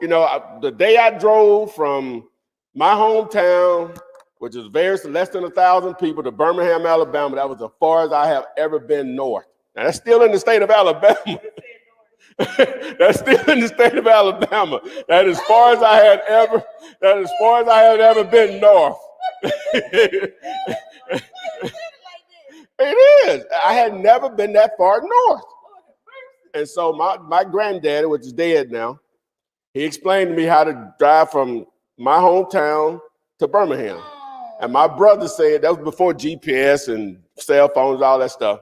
The day I drove from my hometown, which is less than 1,000 people, to Birmingham, Alabama, that was as far as I have ever been north. Now, that's still in the state of Alabama. That's still in the state of Alabama. That is as far as I had ever been north. It is. I had never been that far north. And so my granddaddy, which is dead now, he explained to me how to drive from my hometown to Birmingham. And my brother said, that was before GPS and cell phones, all that stuff.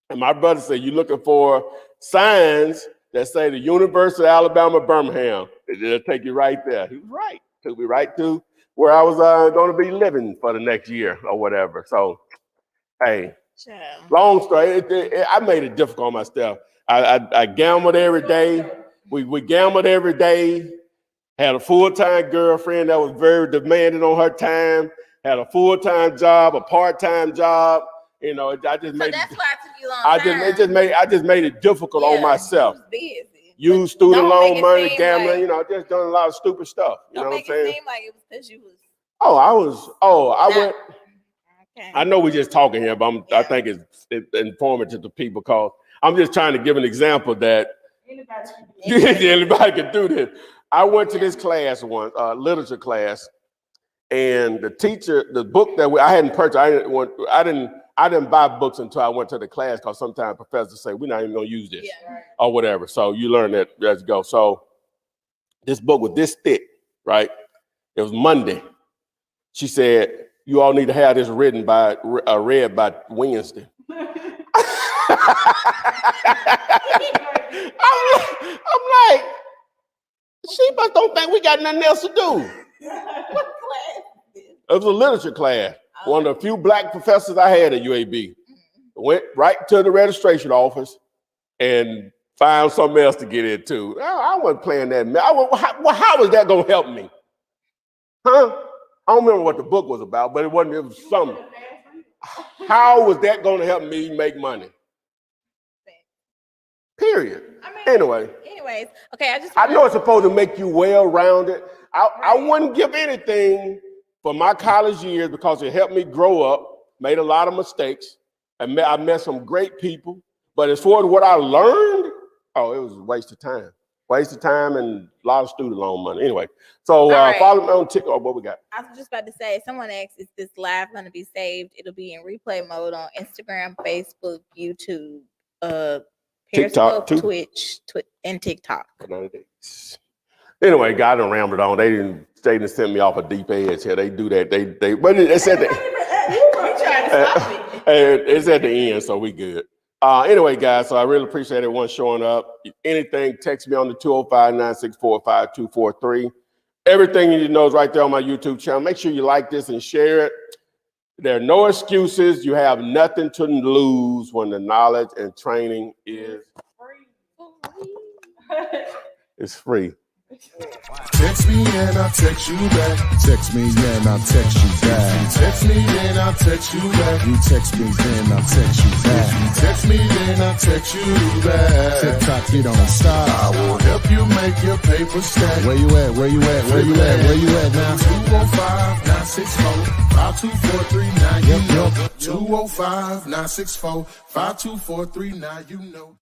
And my brother said, you're looking for signs that say the University of Alabama, Birmingham. It'll take you right there. He was right. Took me right to where I was going to be living for the next year or whatever. So, hey, long story. I made it difficult on myself. I gambled every day. We gambled every day. Had a full-time girlfriend that was very demanding on her time. Had a full-time job, a part-time job. I just made. So that's why it took you long. I just made it difficult on myself. Use student loan money, gambling. Just doing a lot of stupid stuff. You know what I'm saying? It seem like it was because you was. I went. Okay. I know we're just talking here, but I think it's informative to people because I'm just trying to give an example that anybody can do this. I went to this class once, literature class, and the teacher, the book that I hadn't purchased, I didn't buy books until I went to the class because sometimes professors say we're not even gonna use this or whatever. So you learn that as you go. So this book was this thick, right? It was Monday. She said, you all need to have this read by Wednesday. I'm like, she must don't think we got nothing else to do. What class? It was a literature class. One of the few black professors I had at UAB. Went right to the registration office and found something else to get into. I wasn't playing that. How was that going to help me? Huh? I don't remember what the book was about, but it was something. How was that going to help me make money? Period. Anyways, okay. I know it's supposed to make you well-rounded. I wouldn't give anything for my college years because it helped me grow up, made a lot of mistakes, and I met some great people. But as far as what I learned, it was a waste of time. Waste of time and a lot of student loan money. Anyway, so follow me on TikTok. What we got? I was just about to say, someone asked, is this live going to be saved? It'll be in replay mode on Instagram, Facebook, YouTube, TikTok, Periscope, Twitch, and TikTok. Anyway, God done rambled on. They didn't send me off a deep edge here. They do that. But it's at the it's at the end, so we good. Anyway, guys, so I really appreciate everyone showing up. Anything, text me on the 205-964-5243. Everything you need to know is right there on my YouTube channel. Make sure you like this and share it. There are no excuses. You have nothing to lose when the knowledge and training is free. It's free. Text me and I'll text you back. Text me, and I'll text you back. Text me and I'll text you back. You text me, then I'll text you back. Text me and I'll text you back. TikTok, you don't stop. I will help you make your paper stack. Where you at? Where you at? Where you at? Where you at now? 205-964-5243. Now you know. 205-964-5243. Now you know.